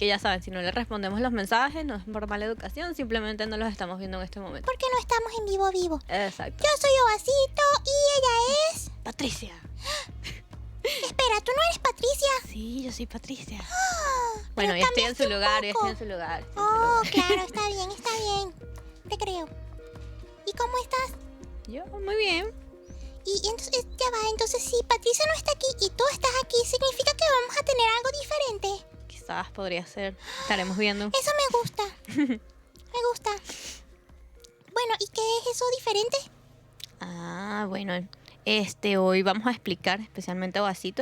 que ya saben, si no le respondemos los mensajes, no es por mala educación, simplemente no los estamos viendo en este momento. Porque no estamos en vivo. Exacto. Yo soy Ovacito y ella es... Patricia. Espera, ¿tú no eres Patricia? Sí, yo soy Patricia. Pero Bueno, ya estoy en cambiaste su un lugar, ya poco. estoy en su lugar. Oh, claro, está bien. Te creo. ¿Y cómo estás? Yo, muy bien. Y entonces, ya va, entonces si Patricia no está aquí y tú estás aquí, significa que vamos a tener algo diferente. Quizás podría ser. Estaremos viendo. Eso me gusta. Me gusta. Bueno, ¿y qué es eso diferente? Ah, bueno. Hoy vamos a explicar especialmente a Vasito.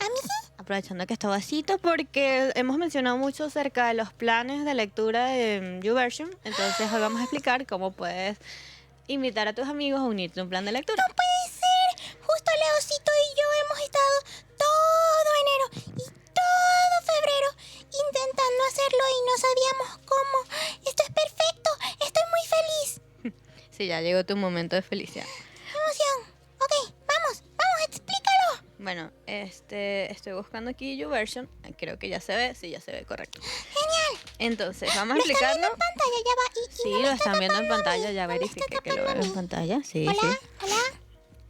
¿A mí sí? Aprovechando que está Vasito, porque hemos mencionado mucho acerca de los planes de lectura de YouVersion. Entonces hoy vamos a explicar cómo puedes invitar a tus amigos a unirte a un plan de lectura. ¡No puede ser! Justo Leocito y yo hemos estado todo enero y todo febrero intentando hacerlo y no sabíamos cómo. Esto es perfecto. Estoy muy feliz. Sí, ya llegó tu momento de felicidad. ¡Qué emoción! Ok, vamos, explícalo. Bueno, estoy buscando aquí YouVersion. Creo que ya se ve. Sí, ya se ve, correcto. ¡Genial! Entonces, vamos a ¿Lo están viendo explicarlo. en pantalla? Ya va. Y Sí, no me lo está están viendo en tapando a mí. pantalla. Ya No me está verifiqué que lo tapando ven a en mí. pantalla. Sí, Hola, sí. hola.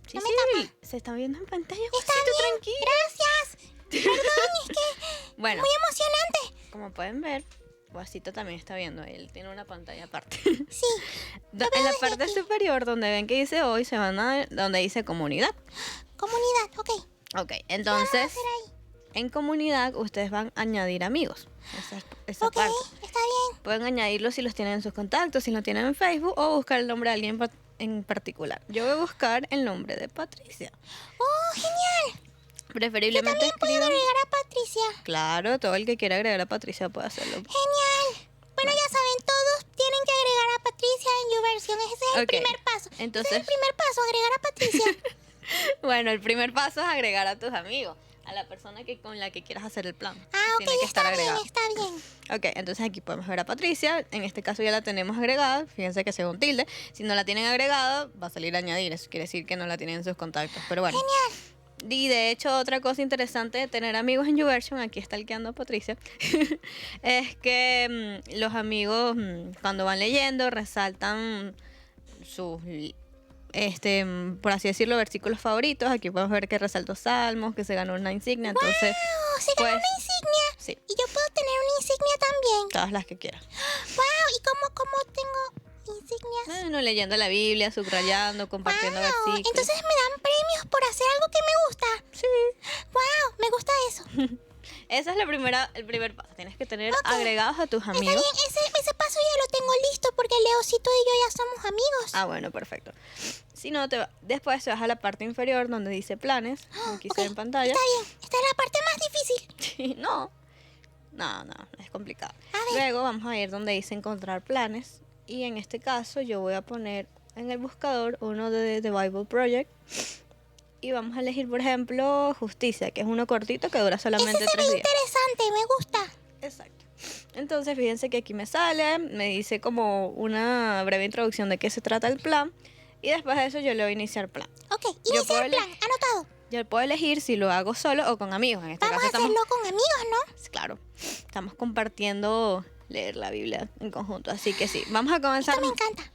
Sí, No me sí, tapa. se están viendo en pantalla. Está Vasito, bien, tranquilo. gracias. Perdón, es que Bueno, muy emocionante. como pueden ver, Vasito también está viendo. Él tiene una pantalla aparte. Sí, En la desde parte aquí. superior, donde ven que dice hoy, se van a donde dice comunidad. comunidad, ok. Ok, ¿Qué vamos a entonces, hacer ahí? en comunidad, ustedes van a añadir amigos. Esa Ok, parte. está bien. Pueden añadirlos si los tienen en sus contactos, si lo tienen en Facebook, o buscar el nombre de alguien en particular. Yo voy a buscar el nombre de Patricia. Oh, genial. Yo Preferiblemente también puedo escriban. agregar a Patricia. Claro, todo el que quiera agregar a Patricia puede hacerlo. Genial. Bueno, ya saben, todos tienen que agregar a Patricia en YouVersion. Ese es el Ok, primer paso. entonces- Ese es el primer paso, agregar a Patricia. Bueno, el primer paso es agregar a tus amigos, a la persona con la que quieras hacer el plan. Ah, ok, Tiene que estar está bien, agregado. está bien. Ok, entonces aquí podemos ver a Patricia. En este caso ya la tenemos agregada. Fíjense que según tilde. Si no la tienen agregada, va a salir añadir. Eso quiere decir que no la tienen en sus contactos. Pero bueno. Genial. Y de hecho, otra cosa interesante de tener amigos en YouVersion, aquí está stalkeando a Patricia, es que los amigos cuando van leyendo resaltan sus, por así decirlo, versículos favoritos. Aquí podemos ver que resaltó Salmos, que se ganó una insignia. Entonces, Oh, se ganó pues, una insignia. sí, Y yo puedo tener una insignia también. todas las que quieras. Wow, ¿y cómo tengo insignias? Bueno, leyendo la Biblia, subrayando, compartiendo Wow, versículos. entonces me dan premios por hacer algo que me gusta. Sí. Wow, me gusta eso. Ese es el primer paso. Tienes que tener Ok. agregados a tus Está amigos. bien, ese paso ya lo tengo listo porque Leocito y yo ya somos amigos. Ah, bueno, perfecto. Si no, después te vas a la parte inferior donde dice planes. Aquí Ok, se ve en pantalla. Está bien, esta es la parte más difícil. No, es complicado. A ver. Luego vamos a ir donde dice encontrar planes. Y en este caso yo voy a poner en el buscador uno de The Bible Project. Y vamos a elegir, por ejemplo, Justicia, que es uno cortito que dura solamente Ese se 3 ve días. interesante, me gusta. Exacto. Entonces, fíjense que aquí me dice como una breve introducción de qué se trata el plan. Y después de eso yo le voy a iniciar plan. Ok, Yo iniciar puedo plan, anotado. Yo puedo elegir si lo hago solo o con amigos. En este Vamos a caso hacerlo con amigos, ¿no? claro, estamos compartiendo leer la Biblia en conjunto. Así que sí, vamos a comenzar. Esto me encanta.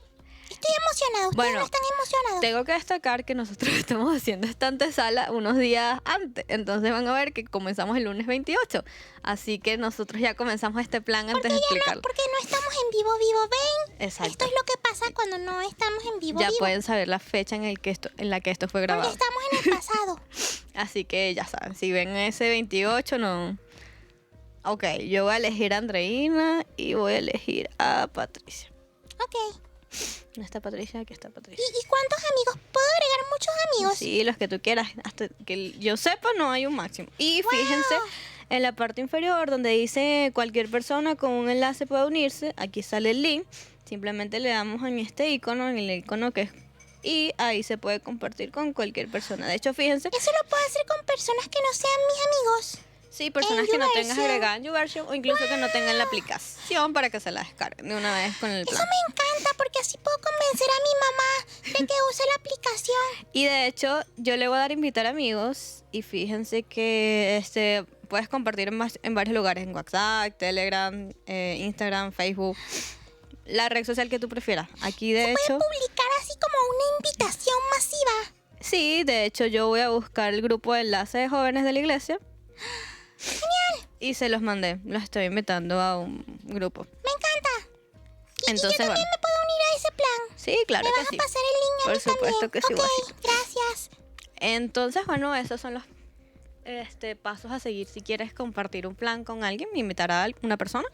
Estoy emocionada, ustedes Bueno, no están emocionados. Tengo que destacar que nosotros estamos haciendo esta antesala unos días antes. Entonces van a ver que comenzamos el lunes 28. Así que nosotros ya comenzamos este plan antes de explicarlo. Porque no estamos en vivo, ven. Exacto. Esto es lo que pasa cuando no estamos en vivo, Ya vivo. pueden saber la fecha en la que esto fue Porque grabado. estamos en el pasado. Así que ya saben, si ven ese 28, no. Ok, yo voy a elegir a Andreina y voy a elegir a Patricia. Ok. ¿No está Patricia? Aquí está Patricia. ¿Y cuántos amigos? ¿Puedo agregar muchos amigos? Sí, los que tú quieras. Hasta que yo sepa, no hay un máximo. Y fíjense en la parte inferior donde dice cualquier persona con un enlace puede unirse. Aquí sale el link. Simplemente le damos en este icono, en el icono que es. Y ahí se puede compartir con cualquier persona. De hecho, fíjense. Eso lo puedo hacer con personas que no sean mis amigos. Sí, personas En que no tengas YouVersion. agregada en YouVersion o incluso que no tengan la aplicación para que se la descarguen de una vez con el Eso plan. me encanta porque así puedo convencer a mi mamá de que use la aplicación. Y de hecho, yo le voy a dar invitar amigos y fíjense que puedes compartir en varios lugares, en WhatsApp, Telegram, Instagram, Facebook, la red social que tú prefieras. Aquí de hecho... Publicar así como una invitación masiva. Sí, de hecho yo voy a buscar el grupo de enlace de jóvenes de la iglesia. ¡Genial! Y se los mandé, los estoy invitando a un grupo. Me encanta. Entonces, yo también me puedo unir a ese plan. Sí, claro ¿Me que vas sí. a pasar el link a Por mí supuesto también? que sí, Ok, guasito. gracias. Entonces, bueno, esos son los pasos a seguir si quieres compartir un plan con alguien, invitar a una persona.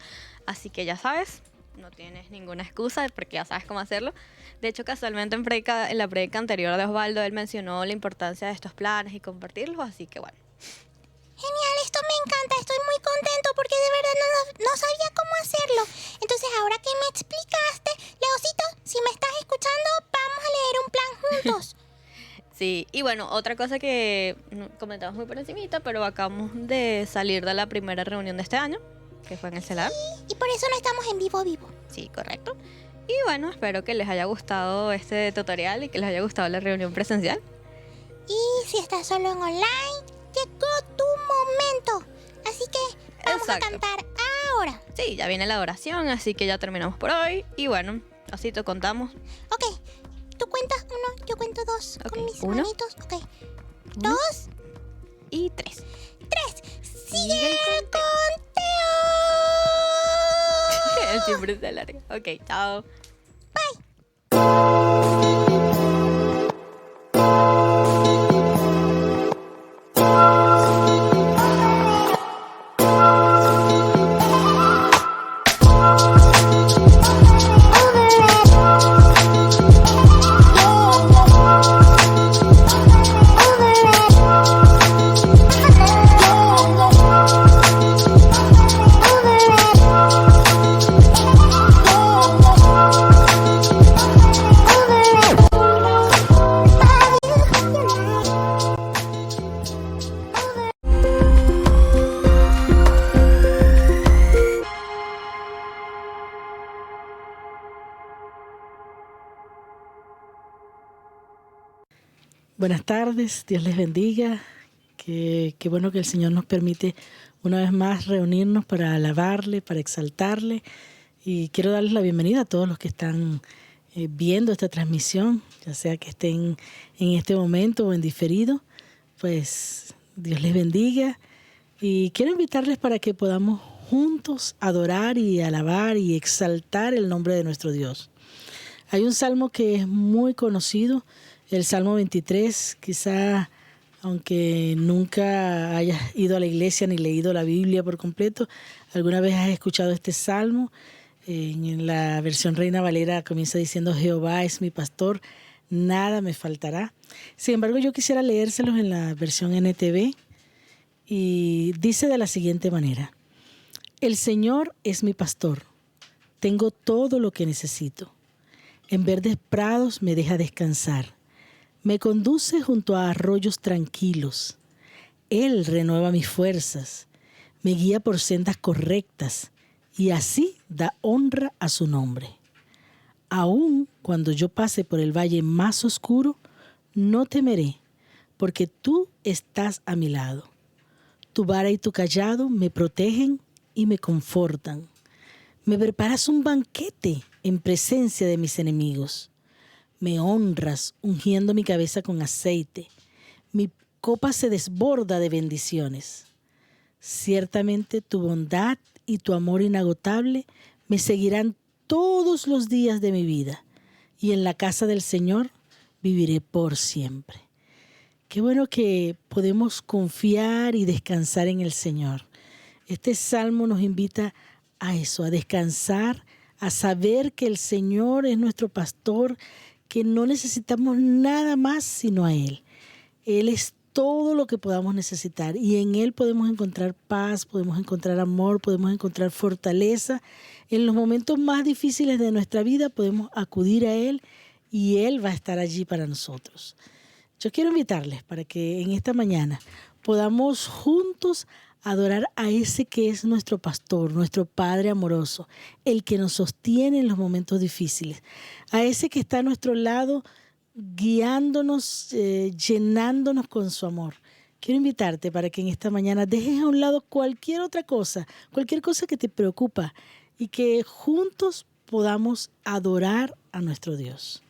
Así que ya sabes, no tienes ninguna excusa porque ya sabes cómo hacerlo. De hecho, casualmente en la predica anterior de Osvaldo, él mencionó la importancia de estos planes y compartirlos, así que bueno. Genial, esto me encanta, estoy muy contento porque de verdad no sabía cómo hacerlo. Entonces, ahora que me explicaste, Leocito, si me estás escuchando, vamos a leer un plan juntos. Sí, y bueno, otra cosa que comentamos muy por encimita, pero acabamos de salir de la primera reunión de este año, que fue en el CELAR. Y por eso no estamos en vivo. Sí, correcto. Y bueno, espero que les haya gustado este tutorial y que les haya gustado la reunión presencial. Y si estás solo en online, llegó tu momento. Así que vamos a cantar ahora. Sí, ya viene la oración, así que ya terminamos por hoy. Y bueno, así te contamos. Ok, tú cuentas 1, yo cuento 2. Ok, Con mis 1, manitos. Ok. 2 y 3. 3. Sigue el conteo. Siempre se alarga. Ok, chao. Buenas tardes, Dios les bendiga. Qué bueno que el Señor nos permite una vez más reunirnos para alabarle, para exaltarle. Y quiero darles la bienvenida a todos los que están viendo esta transmisión, ya sea que estén en este momento o en diferido. Pues Dios les bendiga. Y quiero invitarles para que podamos juntos adorar y alabar y exaltar el nombre de nuestro Dios. Hay un salmo que es muy conocido, el Salmo 23, quizá aunque nunca hayas ido a la iglesia ni leído la Biblia por completo, alguna vez has escuchado este salmo. En la versión Reina Valera comienza diciendo: Jehová es mi pastor, nada me faltará. Sin embargo, yo quisiera leérselos en la versión NTV y dice de la siguiente manera: El Señor es mi pastor, tengo todo lo que necesito. En verdes prados me deja descansar. Me conduce junto a arroyos tranquilos. Él renueva mis fuerzas. Me guía por sendas correctas y así da honra a su nombre. Aun cuando yo pase por el valle más oscuro, no temeré, porque tú estás a mi lado. Tu vara y tu cayado me protegen y me confortan. Me preparas un banquete en presencia de mis enemigos. Me honras ungiendo mi cabeza con aceite. Mi copa se desborda de bendiciones. Ciertamente tu bondad y tu amor inagotable me seguirán todos los días de mi vida, y en la casa del Señor viviré por siempre. Qué bueno que podemos confiar y descansar en el Señor. Este salmo nos invita a eso, a descansar, a saber que el Señor es nuestro pastor, que no necesitamos nada más sino a Él. Él es todo lo que podamos necesitar y en Él podemos encontrar paz, podemos encontrar amor, podemos encontrar fortaleza. En los momentos más difíciles de nuestra vida podemos acudir a Él y Él va a estar allí para nosotros. Yo quiero invitarles para que en esta mañana podamos juntos adorar a ese que es nuestro pastor, nuestro Padre amoroso, el que nos sostiene en los momentos difíciles, a ese que está a nuestro lado guiándonos, llenándonos con su amor. quiero invitarte para que en esta mañana dejes a un lado cualquier otra cosa, cualquier cosa que te preocupa y que juntos podamos adorar a nuestro Dios.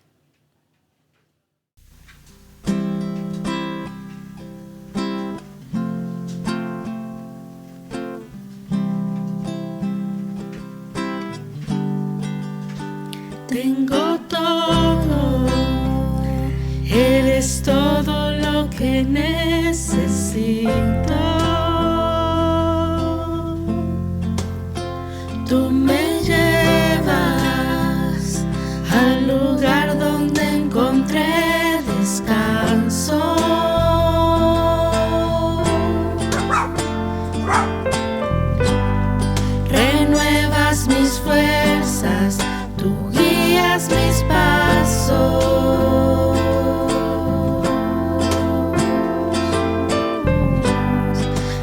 Tengo todo, eres todo lo que necesito. Tú me llevas al lugar donde encontré descanso. Renuevas mis fuerzas, tú guías mis pasos.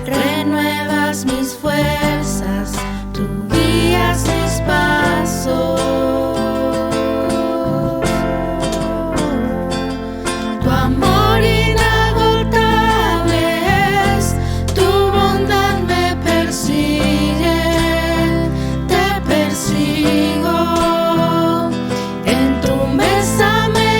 Renuevas mis fuerzas, tú guías mis pasos. Tu amor inagotable es, tu bondad me persigue, te persigo. En tu mesa me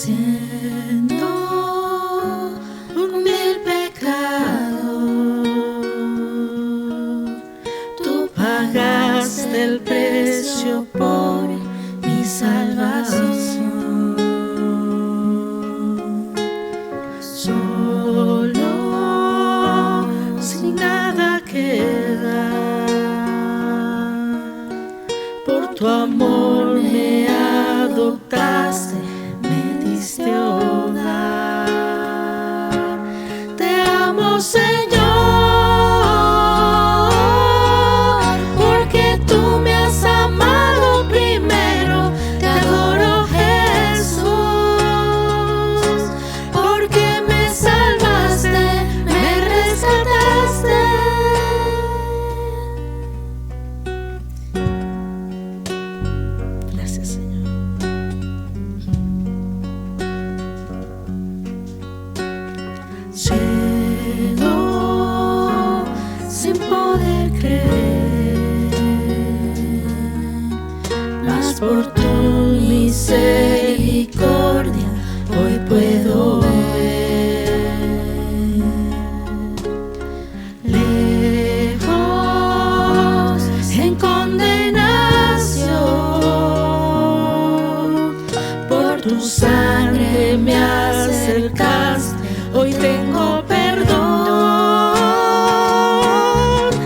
siendo un vil pecado, tú pagaste el precio por mi salvación. Solo, sin nada que dar, por tu amor me adoptaste, me diste hogar. Te amo, Señor, porque tú me has amado primero. Te adoro, Jesús, porque me salvaste, me rescataste. Gracias, Señor. Ciego, sin poder creer, mas por tu misericordia hoy puedo ver. Lejos, en condenación, por tu sangre me acercaste, hoy tengo perdón.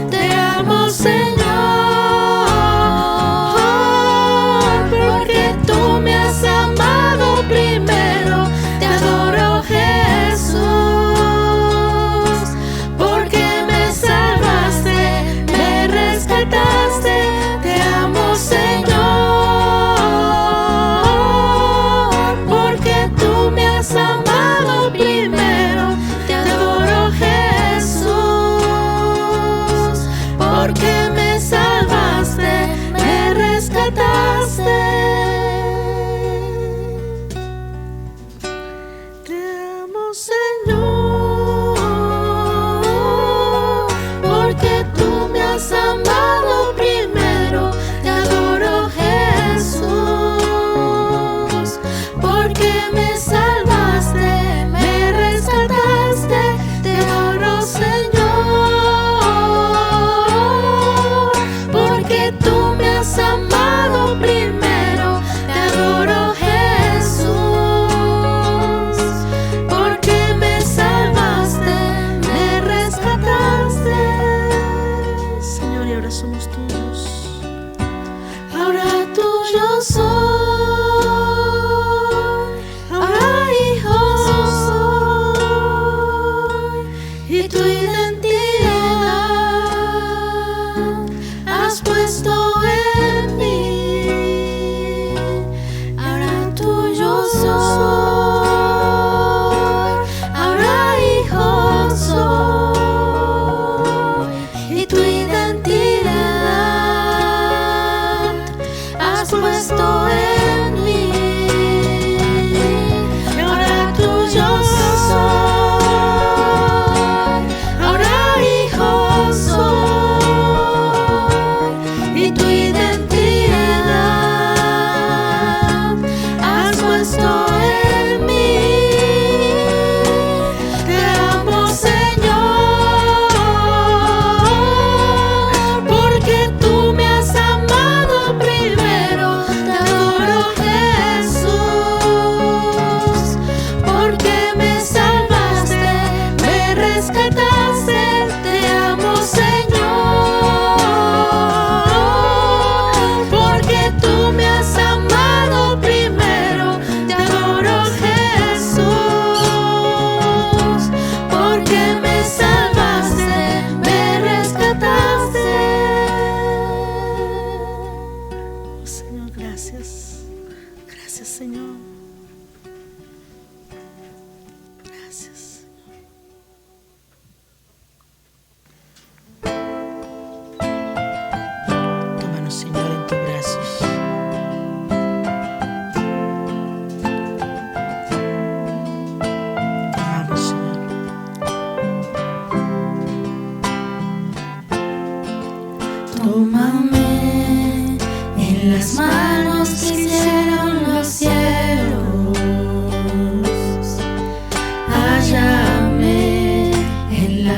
Te amo, Señor, porque tú me has amado primero. Te adoro, Jesús,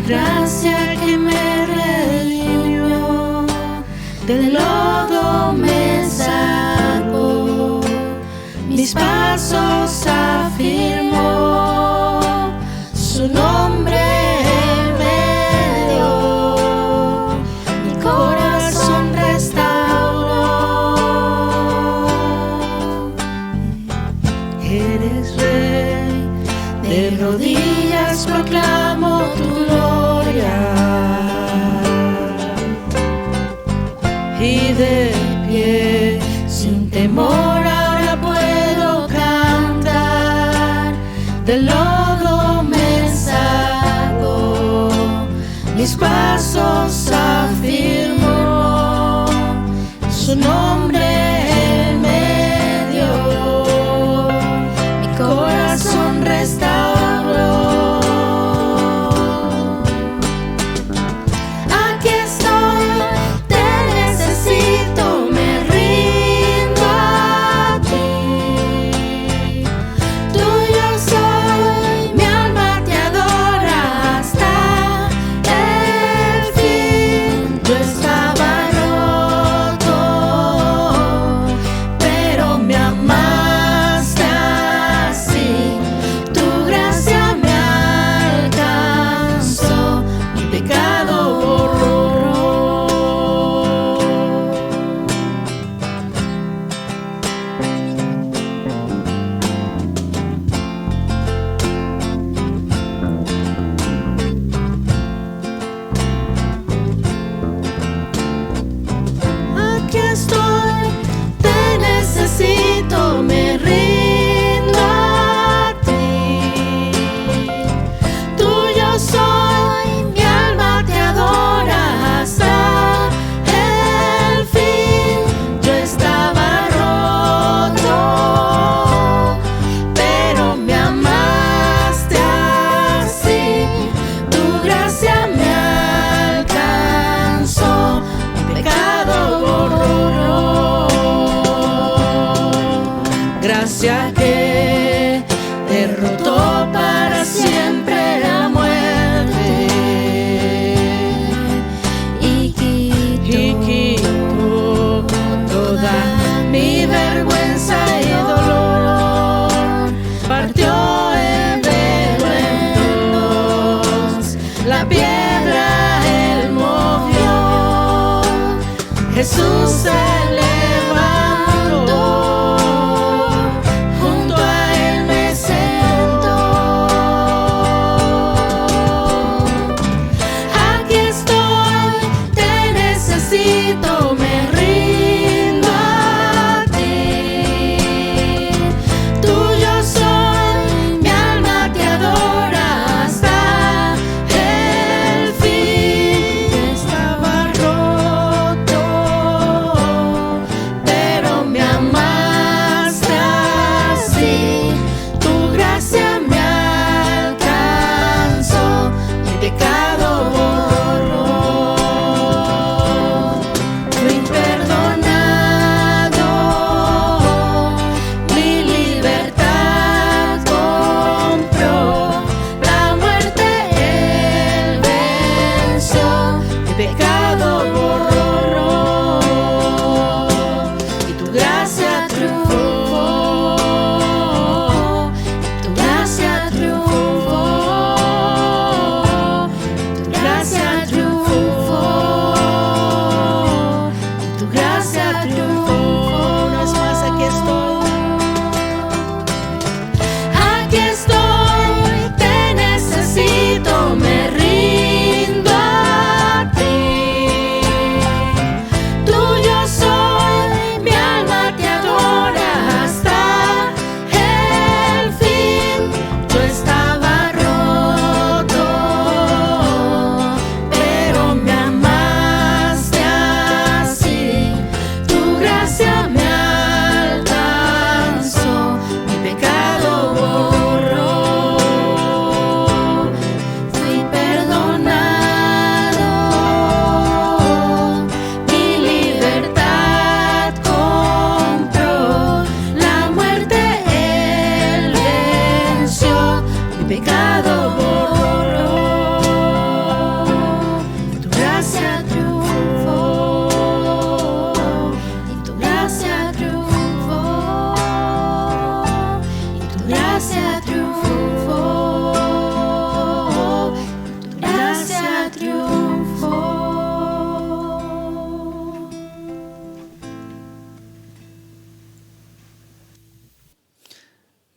gracia que me redimió, del lodo me sacó, mis pasos afirmó, su nombre me dio, mi corazón restauró. Eres rey, de rodillas proclamo tu gloria, y de pie, sin temor, ahora puedo cantar. Del lodo me sacó, mis pasos afirmó, su nombre él me dio, mi corazón restauró. Aquí estoy, te necesito, me rindo a ti. Tuyo soy, mi alma te adora hasta el fin. Yo estaba roto, pero me amaste así. Tu gracia me alcanzó, mi pecado borró. Aquí estoy, te necesito, me rindo a ti. Tuyo soy, mi alma te adora hasta el fin. Yo estaba roto, pero me amaste así. Tu gracia me alcanzó, mi pecado borró. Gracia que derrotó para siempre la muerte y quitó toda mi vergüenza y dolor. Partió el velo en dos, la piedra él movió, Jesús se levantó, junto a él me sentó. Aquí estoy, te necesito, me rindo a ti. Tuyo soy, mi alma te adora hasta el fin. Estaba roto,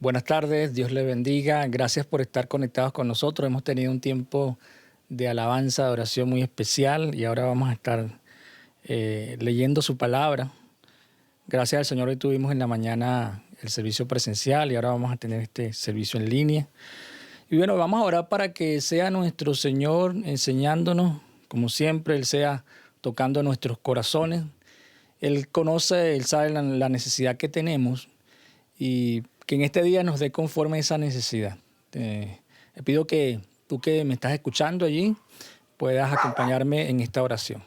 Buenas tardes, Dios le bendiga. Gracias por estar conectados con nosotros. Hemos tenido un tiempo de alabanza, de oración muy especial y ahora vamos a estar leyendo su palabra. Gracias al Señor, hoy tuvimos en la mañana el servicio presencial y ahora vamos a tener este servicio en línea. Y bueno, vamos a orar para que sea nuestro Señor enseñándonos, como siempre, Él sea tocando nuestros corazones. Él conoce, Él sabe la necesidad que tenemos y que en este día nos dé conforme a esa necesidad. Le pido que tú que me estás escuchando allí puedas acompañarme en esta oración.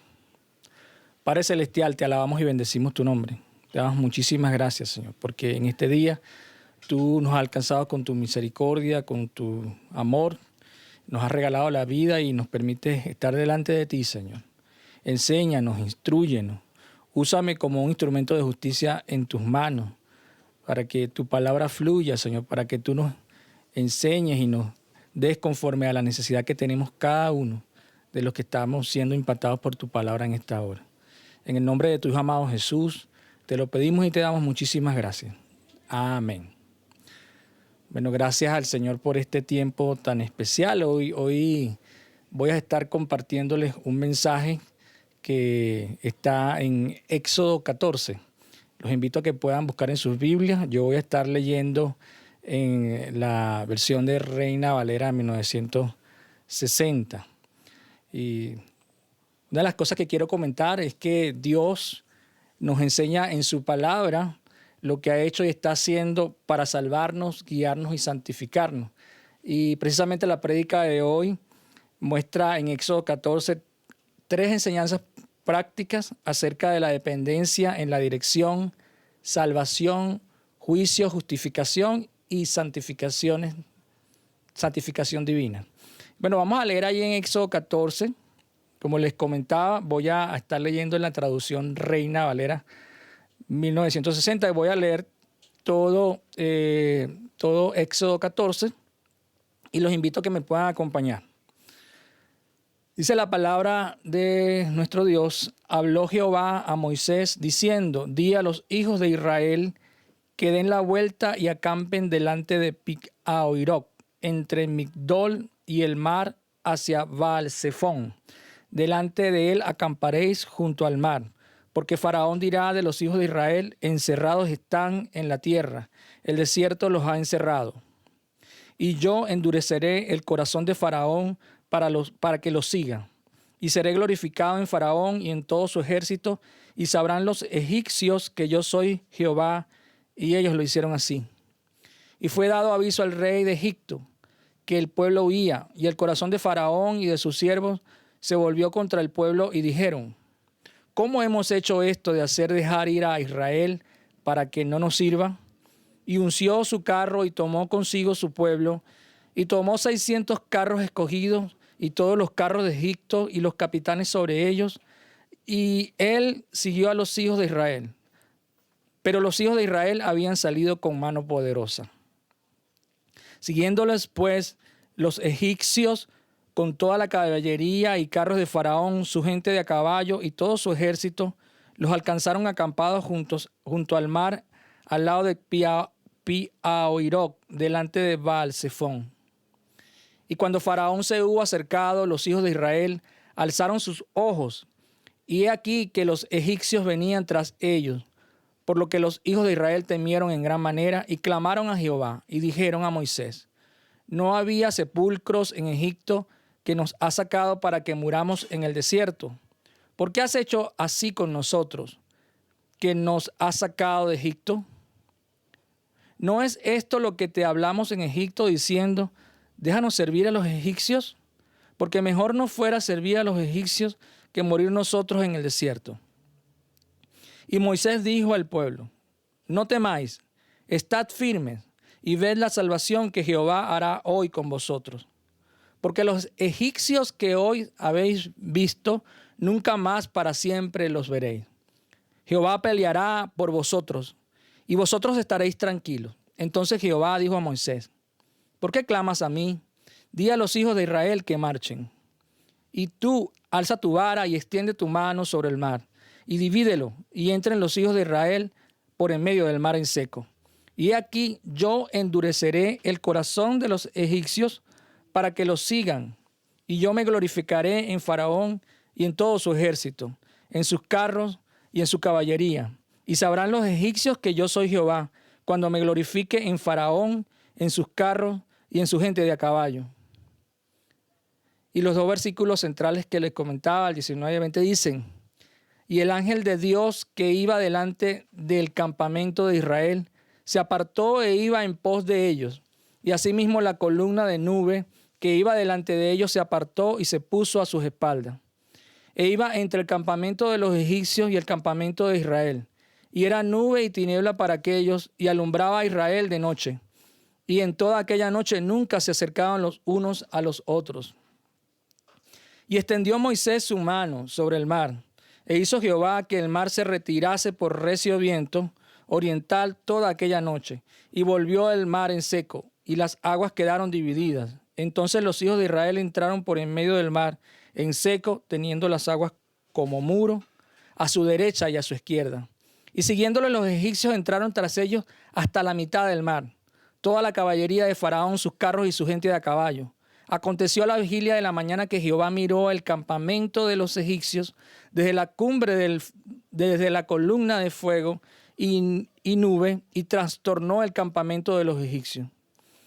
Padre Celestial, te alabamos y bendecimos tu nombre. Te damos muchísimas gracias, Señor, porque en este día tú nos has alcanzado con tu misericordia, con tu amor, nos has regalado la vida y nos permites estar delante de ti, Señor. Enséñanos, instrúyenos, úsame como un instrumento de justicia en tus manos, para que tu palabra fluya, Señor, para que tú nos enseñes y nos des conforme a la necesidad que tenemos cada uno de los que estamos siendo impactados por tu palabra en esta hora. En el nombre de tu Hijo amado Jesús, te lo pedimos y te damos muchísimas gracias. Amén. Bueno, gracias al Señor por este tiempo tan especial. Hoy voy a estar compartiéndoles un mensaje que está en Éxodo 14. Los invito a que puedan buscar en sus Biblias. Yo voy a estar leyendo en la versión de Reina Valera 1960. Y una de las cosas que quiero comentar es que Dios nos enseña en su palabra lo que ha hecho y está haciendo para salvarnos, guiarnos y santificarnos. Y precisamente la prédica de hoy muestra en Éxodo 14 tres enseñanzas prácticas acerca de la dependencia en la dirección, salvación, juicio, justificación y santificación divina. Bueno, vamos a leer ahí en Éxodo 14. Como les comentaba, voy a estar leyendo en la traducción Reina Valera 1960 y voy a leer todo Éxodo 14 y los invito a que me puedan acompañar. Dice la palabra de nuestro Dios: habló Jehová a Moisés diciendo, di a los hijos de Israel que den la vuelta y acampen delante de Pi-hahiroth, entre Migdol y el mar hacia Baal-zephón. Delante de él acamparéis junto al mar, porque Faraón dirá de los hijos de Israel, encerrados están en la tierra, el desierto los ha encerrado. Y yo endureceré el corazón de Faraón para que los siga. Y seré glorificado en Faraón y en todo su ejército, y sabrán los egipcios que yo soy Jehová. Y ellos lo hicieron así. Y fue dado aviso al rey de Egipto que el pueblo huía, y el corazón de Faraón y de sus siervos se volvió contra el pueblo, y dijeron, ¿cómo hemos hecho esto de hacer dejar ir a Israel para que no nos sirva? Y unció su carro y tomó consigo su pueblo, y tomó 600 carros escogidos y todos los carros de Egipto y los capitanes sobre ellos, y él siguió a los hijos de Israel. Pero los hijos de Israel habían salido con mano poderosa. Siguiéndoles pues los egipcios con toda la caballería y carros de Faraón, su gente de a caballo y todo su ejército, los alcanzaron acampados junto al mar, al lado de Pi-hahiroth, delante de Baal-zephón. Y cuando Faraón se hubo acercado, los hijos de Israel alzaron sus ojos, y he aquí que los egipcios venían tras ellos, por lo que los hijos de Israel temieron en gran manera y clamaron a Jehová y dijeron a Moisés, ¿no había sepulcros en Egipto que nos has sacado para que muramos en el desierto? ¿Por qué has hecho así con nosotros, que nos has sacado de Egipto? ¿No es esto lo que te hablamos en Egipto diciendo, déjanos servir a los egipcios? Porque mejor nos fuera servir a los egipcios que morir nosotros en el desierto. Y Moisés dijo al pueblo, no temáis, estad firmes y ved la salvación que Jehová hará hoy con vosotros. Porque los egipcios que hoy habéis visto, nunca más para siempre los veréis. Jehová peleará por vosotros, y vosotros estaréis tranquilos. Entonces Jehová dijo a Moisés, ¿por qué clamas a mí? Di a los hijos de Israel que marchen. Y tú, alza tu vara y extiende tu mano sobre el mar, y divídelo, y entren los hijos de Israel por en medio del mar en seco. Y aquí yo endureceré el corazón de los egipcios para que los sigan, y yo me glorificaré en Faraón y en todo su ejército, en sus carros y en su caballería. Y sabrán los egipcios que yo soy Jehová, cuando me glorifique en Faraón, en sus carros y en su gente de a caballo. Y los dos versículos centrales que les comentaba, el 19 y 20, dicen: y el ángel de Dios que iba delante del campamento de Israel se apartó e iba en pos de ellos. Y asimismo la columna de nube que iba delante de ellos se apartó y se puso a sus espaldas. E iba entre el campamento de los egipcios y el campamento de Israel. Y era nube y tiniebla para aquellos, y alumbraba a Israel de noche. Y en toda aquella noche nunca se acercaban los unos a los otros. Y extendió Moisés su mano sobre el mar, e hizo Jehová que el mar se retirase por recio viento oriental toda aquella noche, y volvió el mar en seco, y las aguas quedaron divididas. Entonces los hijos de Israel entraron por en medio del mar en seco, teniendo las aguas como muro a su derecha y a su izquierda. Y siguiéndole los egipcios entraron tras ellos hasta la mitad del mar, toda la caballería de Faraón, sus carros y su gente de a caballo. Aconteció a la vigilia de la mañana que Jehová miró el campamento de los egipcios desde la cumbre desde la columna de fuego y nube, y trastornó el campamento de los egipcios.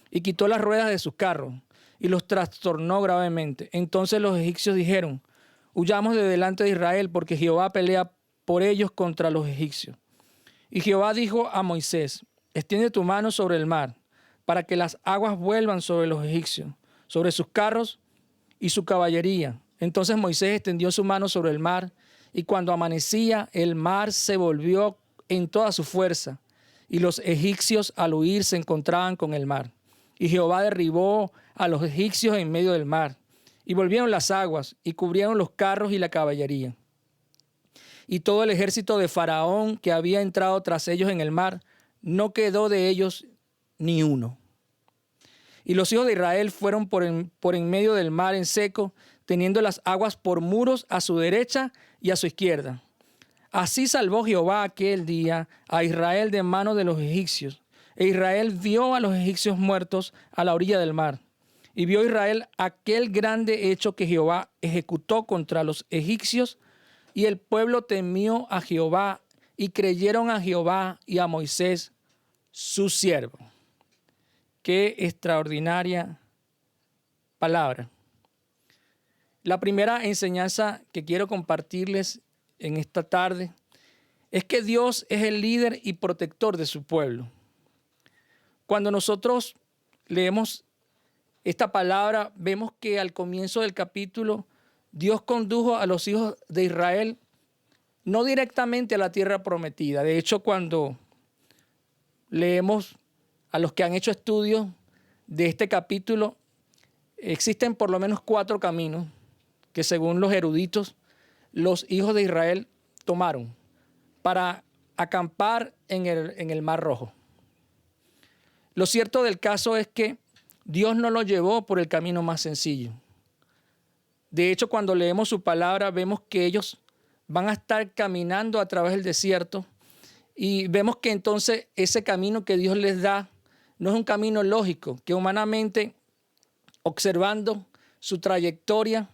Y quitó las ruedas de sus carros y los trastornó gravemente. Entonces los egipcios dijeron: huyamos de delante de Israel, porque Jehová pelea por ellos contra los egipcios. Y Jehová dijo a Moisés: extiende tu mano sobre el mar, para que las aguas vuelvan sobre los egipcios, sobre sus carros y su caballería. Entonces Moisés extendió su mano sobre el mar, y cuando amanecía, el mar se volvió en toda su fuerza, y los egipcios al huir se encontraban con el mar. Y Jehová derribó a los egipcios en medio del mar, y volvieron las aguas, y cubrieron los carros y la caballería. Y todo el ejército de Faraón que había entrado tras ellos en el mar, no quedó de ellos ni uno. Y los hijos de Israel fueron por en medio del mar en seco, teniendo las aguas por muros a su derecha y a su izquierda. Así salvó Jehová aquel día a Israel de manos de los egipcios. E Israel vio a los egipcios muertos a la orilla del mar. Y vio Israel aquel grande hecho que Jehová ejecutó contra los egipcios. Y el pueblo temió a Jehová, y creyeron a Jehová y a Moisés, su siervo. Qué extraordinaria palabra. La primera enseñanza que quiero compartirles en esta tarde es que Dios es el líder y protector de su pueblo. Cuando nosotros leemos esta palabra, vemos que al comienzo del capítulo Dios condujo a los hijos de Israel no directamente a la tierra prometida. De hecho, cuando leemos a los que han hecho estudios de este capítulo, existen por lo menos 4 caminos que, según los eruditos, los hijos de Israel tomaron para acampar en el Mar Rojo. Lo cierto del caso es que Dios no los llevó por el camino más sencillo. De hecho, cuando leemos su palabra, vemos que ellos van a estar caminando a través del desierto, y vemos que entonces ese camino que Dios les da no es un camino lógico, que humanamente, observando su trayectoria,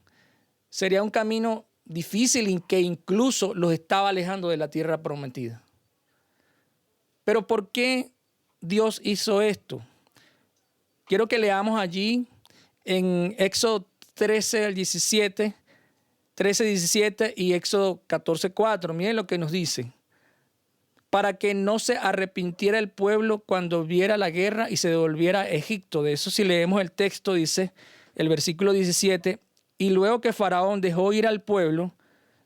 sería un camino difícil y que incluso los estaba alejando de la tierra prometida. Pero ¿por qué Dios hizo esto? Quiero que leamos allí en Éxodo 13 al 17, 13-17 y Éxodo 14-4. Miren lo que nos dice. Para que no se arrepintiera el pueblo cuando viera la guerra y se devolviera a Egipto. De eso, si leemos el texto, dice el versículo 17, y luego que Faraón dejó ir al pueblo,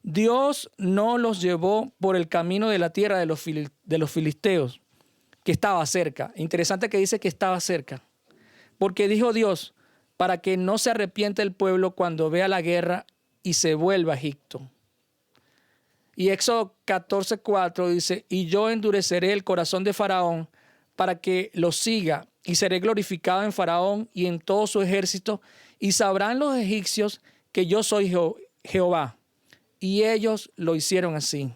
Dios no los llevó por el camino de la tierra de los filisteos, que estaba cerca. Interesante que dice que estaba cerca. Porque dijo Dios, para que no se arrepienta el pueblo cuando vea la guerra y se vuelva a Egipto. Y Éxodo 14:4 dice, y yo endureceré el corazón de Faraón para que lo siga, y seré glorificado en Faraón y en todo su ejército, y sabrán los egipcios que yo soy Jehová. Y ellos lo hicieron así.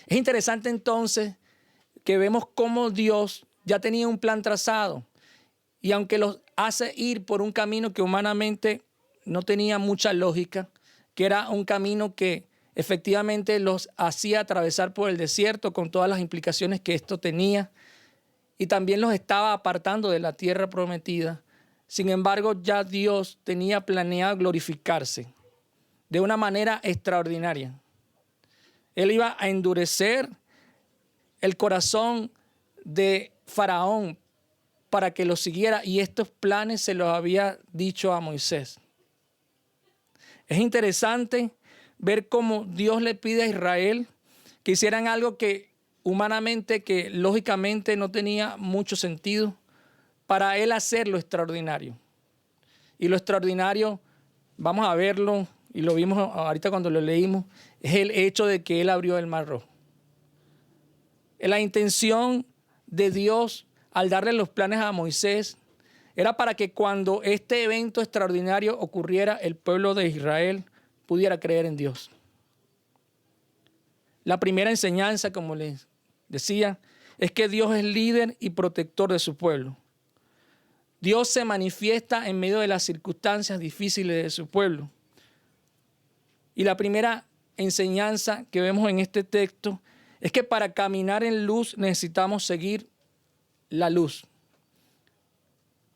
Es interesante entonces que vemos cómo Dios ya tenía un plan trazado. Y aunque los hace ir por un camino que humanamente no tenía mucha lógica, que era un camino que efectivamente los hacía atravesar por el desierto con todas las implicaciones que esto tenía, y también los estaba apartando de la tierra prometida. Sin embargo, ya Dios tenía planeado glorificarse de una manera extraordinaria. Él iba a endurecer el corazón de Faraón para que lo siguiera, y estos planes se los había dicho a Moisés. Es interesante ver cómo Dios le pide a Israel que hicieran algo que humanamente, que lógicamente no tenía mucho sentido, para él hacer lo extraordinario. Y lo extraordinario, vamos a verlo, y lo vimos ahorita cuando lo leímos, es el hecho de que él abrió el Mar Rojo. La intención de Dios al darle los planes a Moisés era para que cuando este evento extraordinario ocurriera, el pueblo de Israel pudiera creer en Dios. La primera enseñanza, como les decía, es que Dios es líder y protector de su pueblo. Dios se manifiesta en medio de las circunstancias difíciles de su pueblo. Y la primera enseñanza que vemos en este texto es que para caminar en luz necesitamos seguir la luz.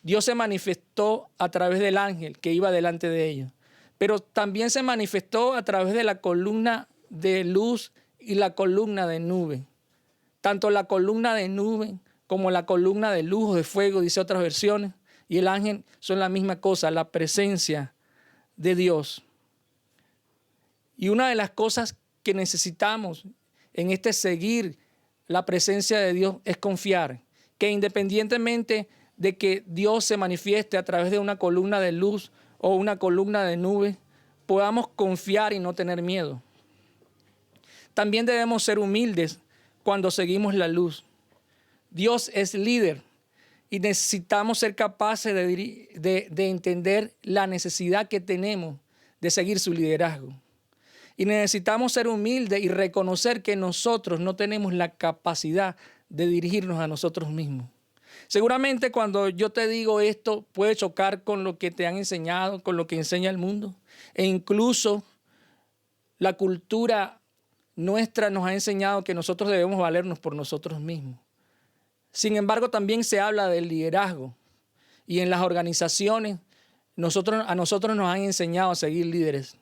Dios se manifestó a través del ángel que iba delante de ellos, pero también se manifestó a través de la columna de luz y la columna de nube. Tanto la columna de nube como la columna de luz o de fuego, dice otras versiones, y el ángel son la misma cosa, la presencia de Dios. Y una de las cosas que necesitamos en este seguir la presencia de Dios es confiar que independientemente de que Dios se manifieste a través de una columna de luz o una columna de nube, podamos confiar y no tener miedo. También debemos ser humildes cuando seguimos la luz. Dios es líder y necesitamos ser capaces de entender la necesidad que tenemos de seguir su liderazgo. Y necesitamos ser humildes y reconocer que nosotros no tenemos la capacidad de dirigirnos a nosotros mismos. Seguramente cuando yo te digo esto puede chocar con lo que te han enseñado, con lo que enseña el mundo. E incluso la cultura nuestra nos ha enseñado que nosotros debemos valernos por nosotros mismos. Sin embargo, también se habla del liderazgo. Y en las organizaciones a nosotros nos han enseñado a seguir líderes.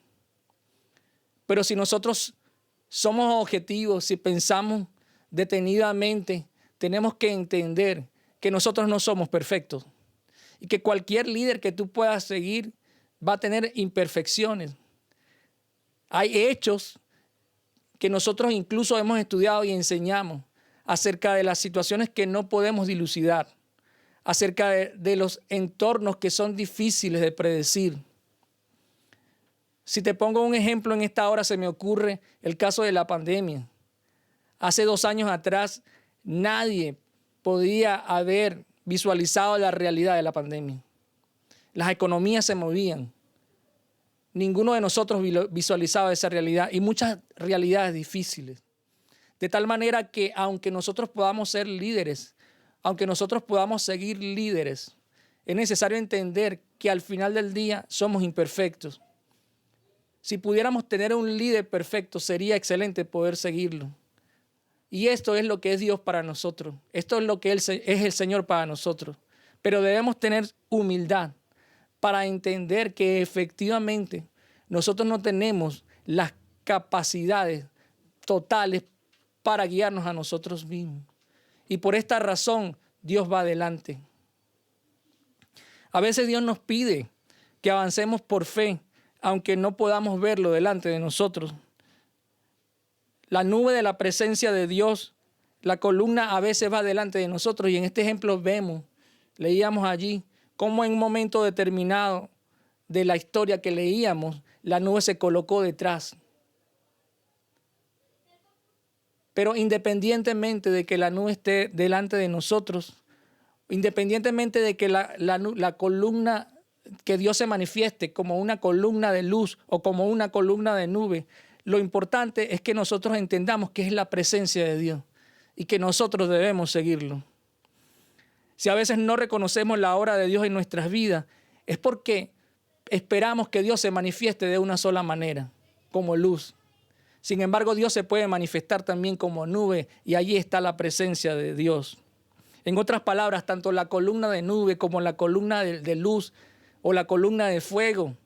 Pero si nosotros somos objetivos, si pensamos detenidamente, tenemos que entender que nosotros no somos perfectos y que cualquier líder que tú puedas seguir va a tener imperfecciones. Hay hechos que nosotros incluso hemos estudiado y enseñamos acerca de las situaciones que no podemos dilucidar, acerca de los entornos que son difíciles de predecir. Si te pongo un ejemplo en esta hora, se me ocurre el caso de la pandemia. Hace 2 años atrás, nadie podía haber visualizado la realidad de la pandemia. Las economías se movían. Ninguno de nosotros visualizaba esa realidad y muchas realidades difíciles. De tal manera que aunque nosotros podamos ser líderes, aunque nosotros podamos seguir líderes, es necesario entender que al final del día somos imperfectos. Si pudiéramos tener un líder perfecto, sería excelente poder seguirlo. Y esto es lo que es Dios para nosotros. Esto es lo que es el Señor para nosotros. Pero debemos tener humildad para entender que efectivamente nosotros no tenemos las capacidades totales para guiarnos a nosotros mismos. Y por esta razón Dios va adelante. A veces Dios nos pide que avancemos por fe, aunque no podamos verlo delante de nosotros. La nube de la presencia de Dios, la columna a veces va delante de nosotros y en este ejemplo leíamos allí cómo en un momento determinado de la historia que leíamos, la nube se colocó detrás. Pero independientemente de que la nube esté delante de nosotros, independientemente de que la columna, que Dios se manifieste como una columna de luz o como una columna de nube, lo importante es que nosotros entendamos que es la presencia de Dios y que nosotros debemos seguirlo. Si a veces no reconocemos la obra de Dios en nuestras vidas, es porque esperamos que Dios se manifieste de una sola manera, como luz. Sin embargo, Dios se puede manifestar también como nube y allí está la presencia de Dios. En otras palabras, tanto la columna de nube como la columna de luz o la columna de fuego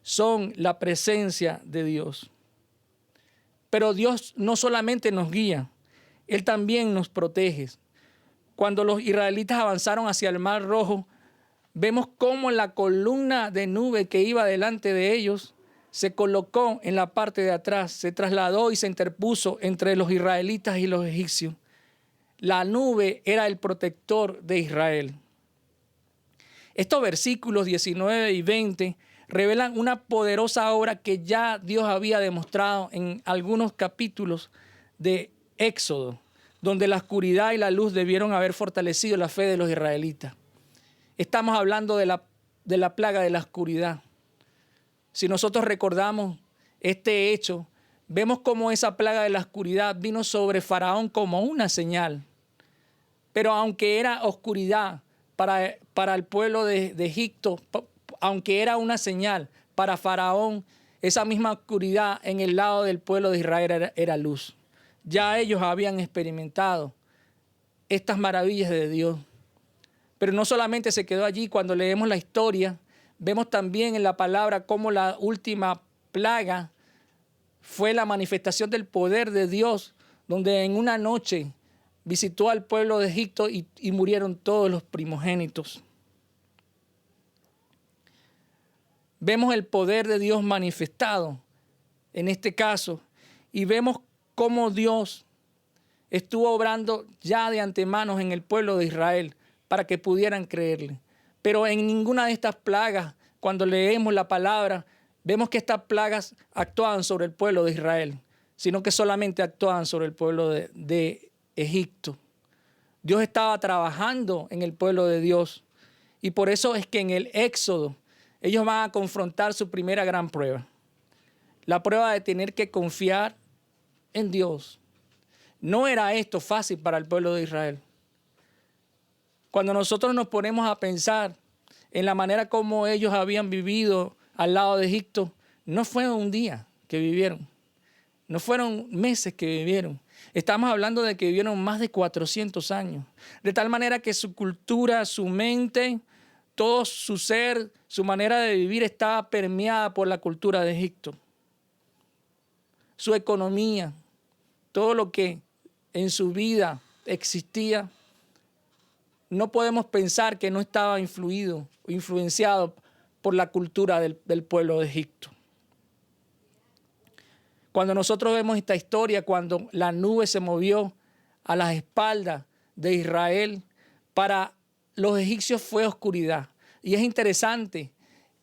son la presencia de Dios. Pero Dios no solamente nos guía, Él también nos protege. Cuando los israelitas avanzaron hacia el Mar Rojo, vemos cómo la columna de nube que iba delante de ellos se colocó en la parte de atrás, se trasladó y se interpuso entre los israelitas y los egipcios. La nube era el protector de Israel. Estos versículos 19 y 20 revelan una poderosa obra que ya Dios había demostrado en algunos capítulos de Éxodo, donde la oscuridad y la luz debieron haber fortalecido la fe de los israelitas. Estamos hablando de la plaga de la oscuridad. Si nosotros recordamos este hecho, vemos cómo esa plaga de la oscuridad vino sobre Faraón como una señal. Pero aunque era oscuridad para el pueblo de Egipto, aunque era una señal para Faraón, esa misma oscuridad en el lado del pueblo de Israel era luz. Ya ellos habían experimentado estas maravillas de Dios. Pero no solamente se quedó allí. Cuando leemos la historia, vemos también en la palabra cómo la última plaga fue la manifestación del poder de Dios, donde en una noche visitó al pueblo de Egipto y murieron todos los primogénitos. Vemos el poder de Dios manifestado en este caso y vemos cómo Dios estuvo obrando ya de antemano en el pueblo de Israel para que pudieran creerle. Pero en ninguna de estas plagas, cuando leemos la palabra, vemos que estas plagas actuaban sobre el pueblo de Israel, sino que solamente actuaban sobre el pueblo de Egipto. Dios estaba trabajando en el pueblo de Dios y por eso es que en el Éxodo ellos van a confrontar su primera gran prueba. La prueba de tener que confiar en Dios. No era esto fácil para el pueblo de Israel. Cuando nosotros nos ponemos a pensar en la manera como ellos habían vivido al lado de Egipto, no fue un día que vivieron, no fueron meses que vivieron. Estamos hablando de que vivieron más de 400 años, de tal manera que su cultura, su mente, todo su ser, su manera de vivir estaba permeada por la cultura de Egipto. Su economía, todo lo que en su vida existía, no podemos pensar que no estaba influido o influenciado por la cultura del pueblo de Egipto. Cuando nosotros vemos esta historia, cuando la nube se movió a las espaldas de Israel, para los egipcios fue oscuridad. Y es interesante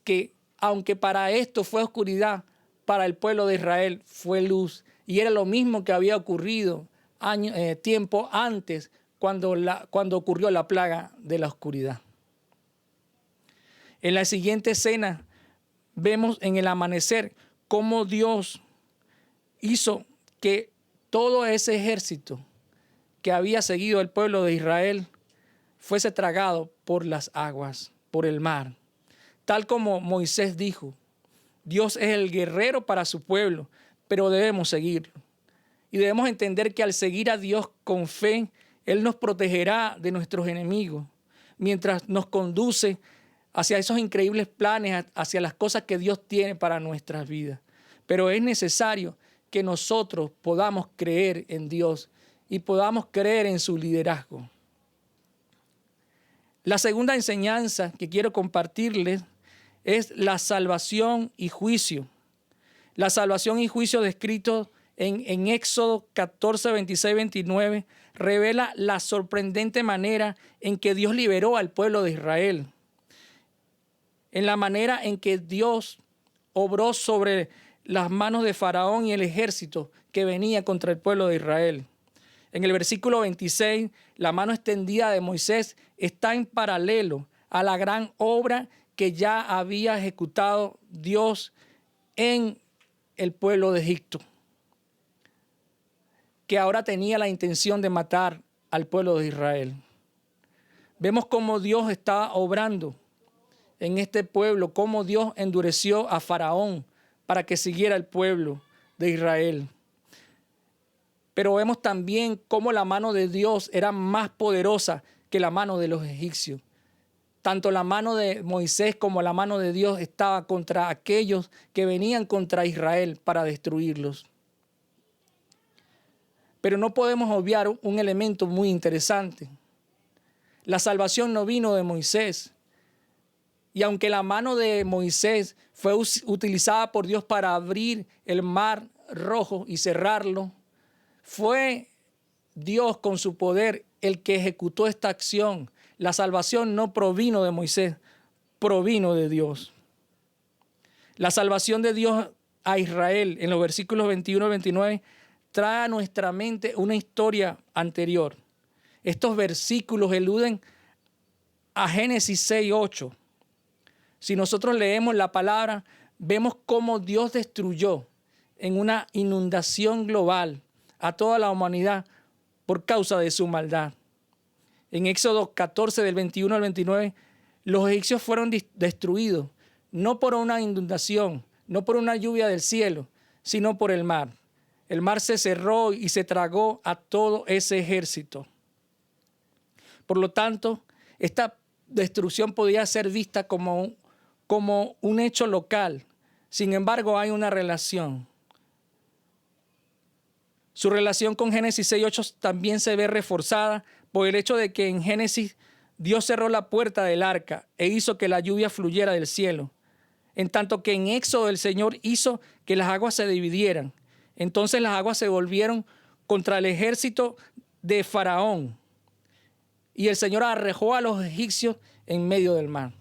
que aunque para esto fue oscuridad, para el pueblo de Israel fue luz. Y era lo mismo que había ocurrido tiempo antes cuando ocurrió la plaga de la oscuridad. En la siguiente escena vemos en el amanecer cómo Dios hizo que todo ese ejército que había seguido el pueblo de Israel fuese tragado por las aguas, por el mar. Tal como Moisés dijo, Dios es el guerrero para su pueblo, pero debemos seguirlo. Y debemos entender que al seguir a Dios con fe, Él nos protegerá de nuestros enemigos, mientras nos conduce hacia esos increíbles planes, hacia las cosas que Dios tiene para nuestras vidas. Pero es necesario que nosotros podamos creer en Dios y podamos creer en su liderazgo. La segunda enseñanza que quiero compartirles es la salvación y juicio. La salvación y juicio descritos en Éxodo 14, 26, 29 revela la sorprendente manera en que Dios liberó al pueblo de Israel. En la manera en que Dios obró sobre las manos de Faraón y el ejército que venía contra el pueblo de Israel. En el versículo 26, la mano extendida de Moisés está en paralelo a la gran obra que ya había ejecutado Dios en el pueblo de Egipto. que ahora tenía la intención de matar al pueblo de Israel. Vemos cómo Dios estaba obrando en este pueblo, cómo Dios endureció a Faraón para que siguiera el pueblo de Israel. Pero vemos también cómo la mano de Dios era más poderosa que la mano de los egipcios. Tanto la mano de Moisés como la mano de Dios estaba contra aquellos que venían contra Israel para destruirlos. Pero no podemos obviar un elemento muy interesante. La salvación no vino de Moisés. Y aunque la mano de Moisés fue utilizada por Dios para abrir el mar rojo y cerrarlo, fue Dios con su poder el que ejecutó esta acción. La salvación no provino de Moisés, provino de Dios. La salvación de Dios a Israel en los versículos 21 y 29 trae a nuestra mente una historia anterior. Estos versículos eluden a Génesis 6:8. Si nosotros leemos la palabra, vemos cómo Dios destruyó en una inundación global a toda la humanidad por causa de su maldad. En Éxodo 14, del 21 al 29, los egipcios fueron destruidos, no por una inundación, no por una lluvia del cielo, sino por el mar. El mar se cerró y se tragó a todo ese ejército. Por lo tanto, esta destrucción podía ser vista como un hecho local. Sin embargo, hay una relación. Su relación con Génesis 6:8 también se ve reforzada por el hecho de que en Génesis Dios cerró la puerta del arca e hizo que la lluvia fluyera del cielo. En tanto que en Éxodo el Señor hizo que las aguas se dividieran. Entonces las aguas se volvieron contra el ejército de Faraón. Y el Señor arrojó a los egipcios en medio del mar.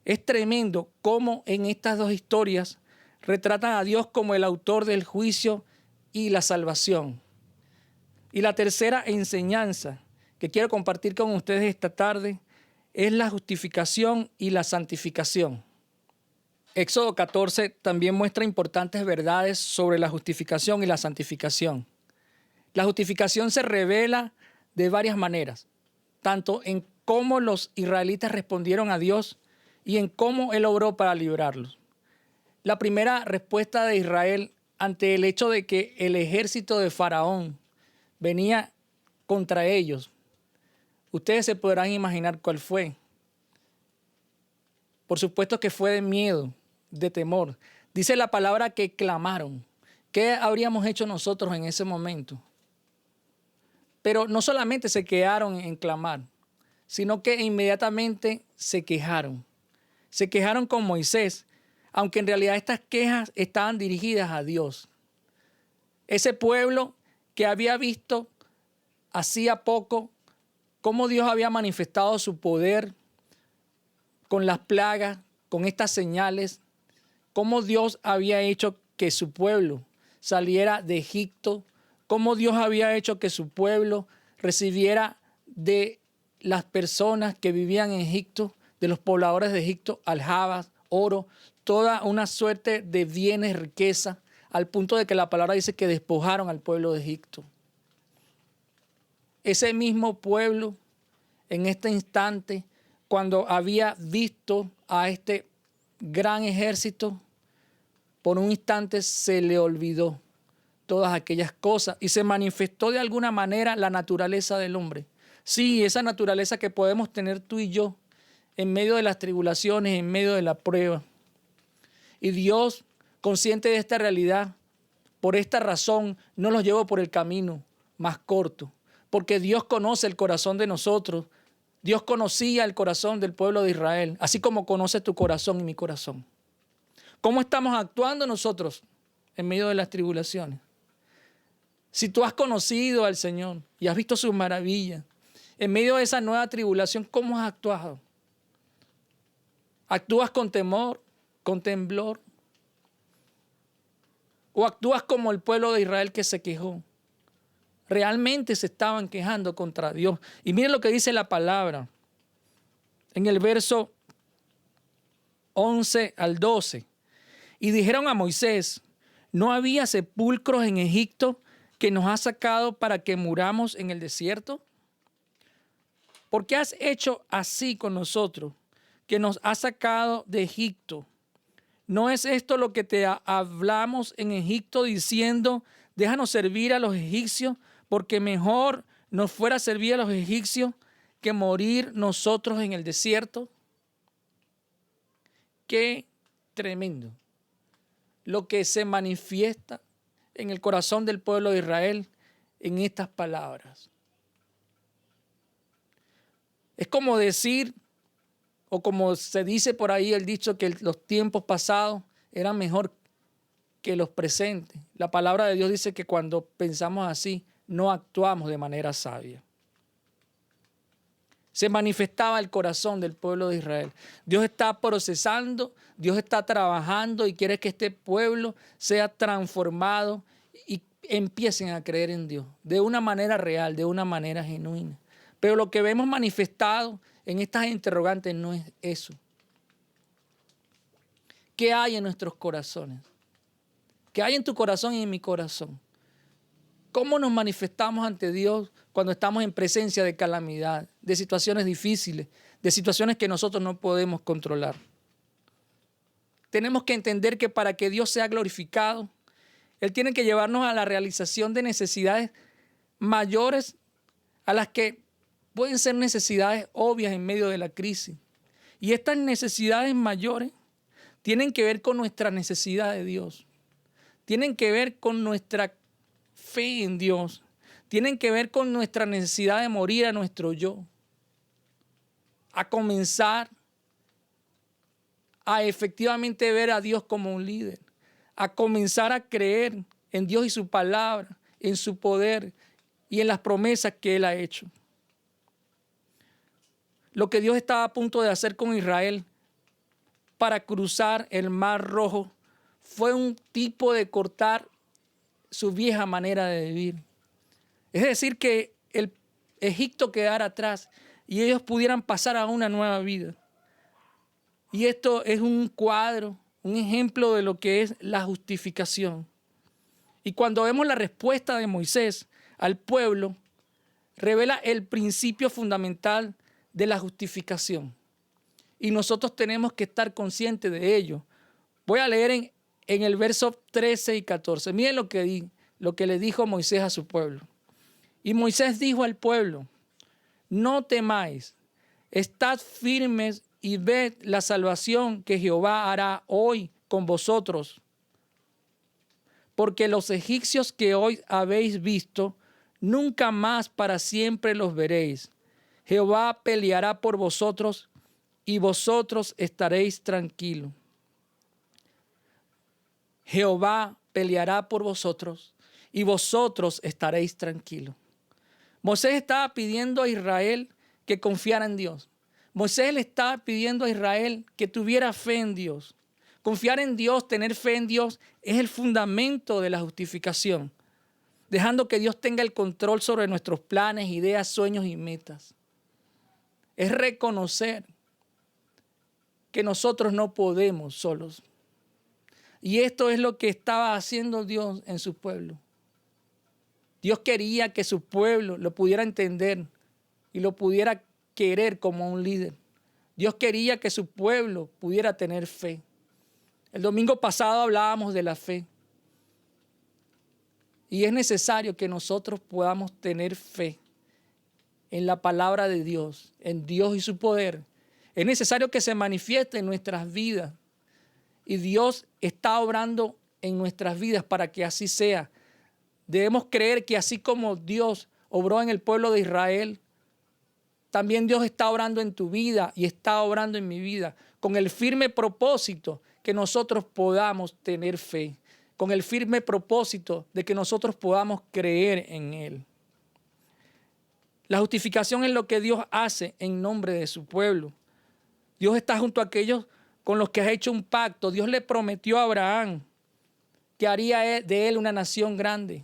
Es tremendo cómo en estas dos historias retratan a Dios como el autor del juicio y la salvación. Y la tercera enseñanza que quiero compartir con ustedes esta tarde es la justificación y la santificación. Éxodo 14 también muestra importantes verdades sobre la justificación y la santificación. La justificación se revela de varias maneras, tanto en cómo los israelitas respondieron a Dios y en cómo Él obró para librarlos. La primera respuesta de Israel ante el hecho de que el ejército de Faraón venía contra ellos, ustedes se podrán imaginar cuál fue. Por supuesto que fue de miedo, de temor. Dice la palabra que clamaron. ¿Qué habríamos hecho nosotros en ese momento? Pero no solamente se quedaron en clamar, sino que inmediatamente se quejaron. Se quejaron con Moisés, aunque en realidad estas quejas estaban dirigidas a Dios. Ese pueblo que había visto hacía poco cómo Dios había manifestado su poder con las plagas, con estas señales, cómo Dios había hecho que su pueblo saliera de Egipto, cómo Dios había hecho que su pueblo recibiera de las personas que vivían en Egipto, de los pobladores de Egipto, aljabas, oro, toda una suerte de bienes, riqueza, al punto de que la palabra dice que despojaron al pueblo de Egipto. Ese mismo pueblo, en este instante, cuando había visto a este gran ejército, por un instante se le olvidó todas aquellas cosas y se manifestó de alguna manera la naturaleza del hombre. Sí, esa naturaleza que podemos tener tú y yo en medio de las tribulaciones, en medio de la prueba. Y Dios, consciente de esta realidad, por esta razón no los llevó por el camino más corto, porque Dios conoce el corazón de nosotros. Dios conocía el corazón del pueblo de Israel, así como conoce tu corazón y mi corazón. ¿Cómo estamos actuando nosotros en medio de las tribulaciones? Si tú has conocido al Señor y has visto sus maravillas, en medio de esa nueva tribulación, ¿cómo has actuado? ¿Actúas con temor, con temblor? ¿O actúas como el pueblo de Israel que se quejó? Realmente se estaban quejando contra Dios. Y miren lo que dice la palabra en el verso 11 al 12. Y dijeron a Moisés: ¿No había sepulcros en Egipto que nos has sacado para que muramos en el desierto? ¿Por qué has hecho así con nosotros, que nos has sacado de Egipto? ¿No es esto lo que te hablamos en Egipto diciendo, déjanos servir a los egipcios, porque mejor nos fuera servir a los egipcios que morir nosotros en el desierto? Qué tremendo lo que se manifiesta en el corazón del pueblo de Israel en estas palabras. Es como decir, o como se dice por ahí el dicho, que los tiempos pasados eran mejor que los presentes. La palabra de Dios dice que cuando pensamos así, no actuamos de manera sabia. Se manifestaba el corazón del pueblo de Israel. Dios está procesando, Dios está trabajando y quiere que este pueblo sea transformado y empiecen a creer en Dios de una manera real, de una manera genuina. Pero lo que vemos manifestado en estas interrogantes no es eso. ¿Qué hay en nuestros corazones? ¿Qué hay en tu corazón y en mi corazón? ¿Cómo nos manifestamos ante Dios cuando estamos en presencia de calamidad, de situaciones difíciles, de situaciones que nosotros no podemos controlar? Tenemos que entender que para que Dios sea glorificado, Él tiene que llevarnos a la realización de necesidades mayores a las que pueden ser necesidades obvias en medio de la crisis. Y estas necesidades mayores tienen que ver con nuestra necesidad de Dios. Tienen que ver con nuestra fe en Dios. Tienen que ver con nuestra necesidad de morir a nuestro yo. A comenzar a efectivamente ver a Dios como un líder. A comenzar a creer en Dios y su palabra, en su poder y en las promesas que Él ha hecho. Lo que Dios estaba a punto de hacer con Israel para cruzar el Mar Rojo fue un tipo de cortar su vieja manera de vivir. Es decir, que el Egipto quedara atrás y ellos pudieran pasar a una nueva vida. Y esto es un cuadro, un ejemplo de lo que es la justificación. Y cuando vemos la respuesta de Moisés al pueblo, revela el principio fundamental de la justificación. Y nosotros tenemos que estar conscientes de ello. Voy a leer en el verso 13 y 14. Miren lo que le dijo Moisés a su pueblo. Y Moisés dijo al pueblo, no temáis, estad firmes y ved la salvación que Jehová hará hoy con vosotros. Porque los egipcios que hoy habéis visto, nunca más para siempre los veréis. Jehová peleará por vosotros y vosotros estaréis tranquilos. Jehová peleará por vosotros y vosotros estaréis tranquilos. Moisés estaba pidiendo a Israel que confiara en Dios. Moisés le estaba pidiendo a Israel que tuviera fe en Dios. Confiar en Dios, tener fe en Dios es el fundamento de la justificación, dejando que Dios tenga el control sobre nuestros planes, ideas, sueños y metas. Es reconocer que nosotros no podemos solos. Y esto es lo que estaba haciendo Dios en su pueblo. Dios quería que su pueblo lo pudiera entender y lo pudiera querer como un líder. Dios quería que su pueblo pudiera tener fe. El domingo pasado hablábamos de la fe. Y es necesario que nosotros podamos tener fe en la palabra de Dios, en Dios y su poder. Es necesario que se manifieste en nuestras vidas. Y Dios está obrando en nuestras vidas para que así sea. Debemos creer que así como Dios obró en el pueblo de Israel, también Dios está obrando en tu vida y está obrando en mi vida, con el firme propósito que nosotros podamos tener fe, con el firme propósito de que nosotros podamos creer en Él. La justificación es lo que Dios hace en nombre de su pueblo. Dios está junto a aquellos con los que ha hecho un pacto. Dios le prometió a Abraham que haría de él una nación grande.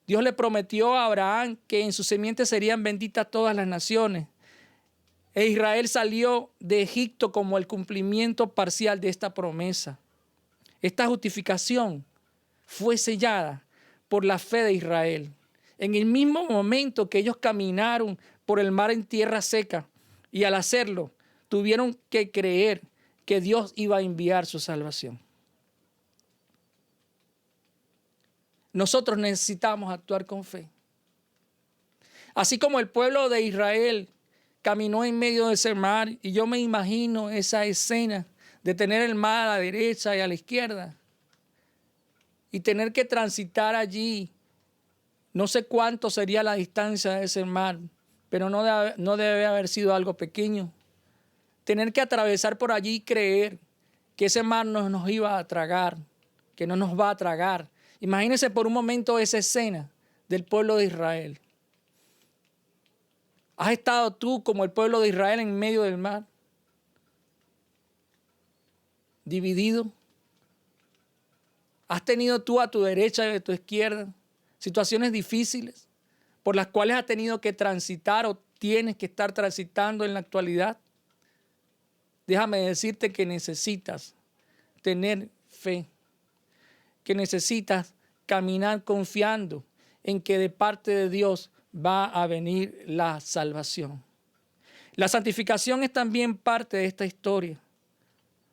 Dios le prometió a Abraham que en su simiente serían benditas todas las naciones. E Israel salió de Egipto como el cumplimiento parcial de esta promesa. Esta justificación fue sellada por la fe de Israel. En el mismo momento que ellos caminaron por el mar en tierra seca, y al hacerlo, tuvieron que creer que Dios iba a enviar su salvación. Nosotros necesitamos actuar con fe. Así como el pueblo de Israel caminó en medio de ese mar, y yo me imagino esa escena de tener el mar a la derecha y a la izquierda, y tener que transitar allí. No sé cuánto sería la distancia de ese mar, pero no debe haber sido algo pequeño. Tener que atravesar por allí y creer que ese mar no nos iba a tragar, que no nos va a tragar. Imagínense por un momento esa escena del pueblo de Israel. ¿Has estado tú como el pueblo de Israel en medio del mar? Dividido. ¿Has tenido tú a tu derecha y a tu izquierda situaciones difíciles por las cuales has tenido que transitar o tienes que estar transitando en la actualidad? Déjame decirte que necesitas tener fe, que necesitas caminar confiando en que de parte de Dios va a venir la salvación. La santificación es también parte de esta historia.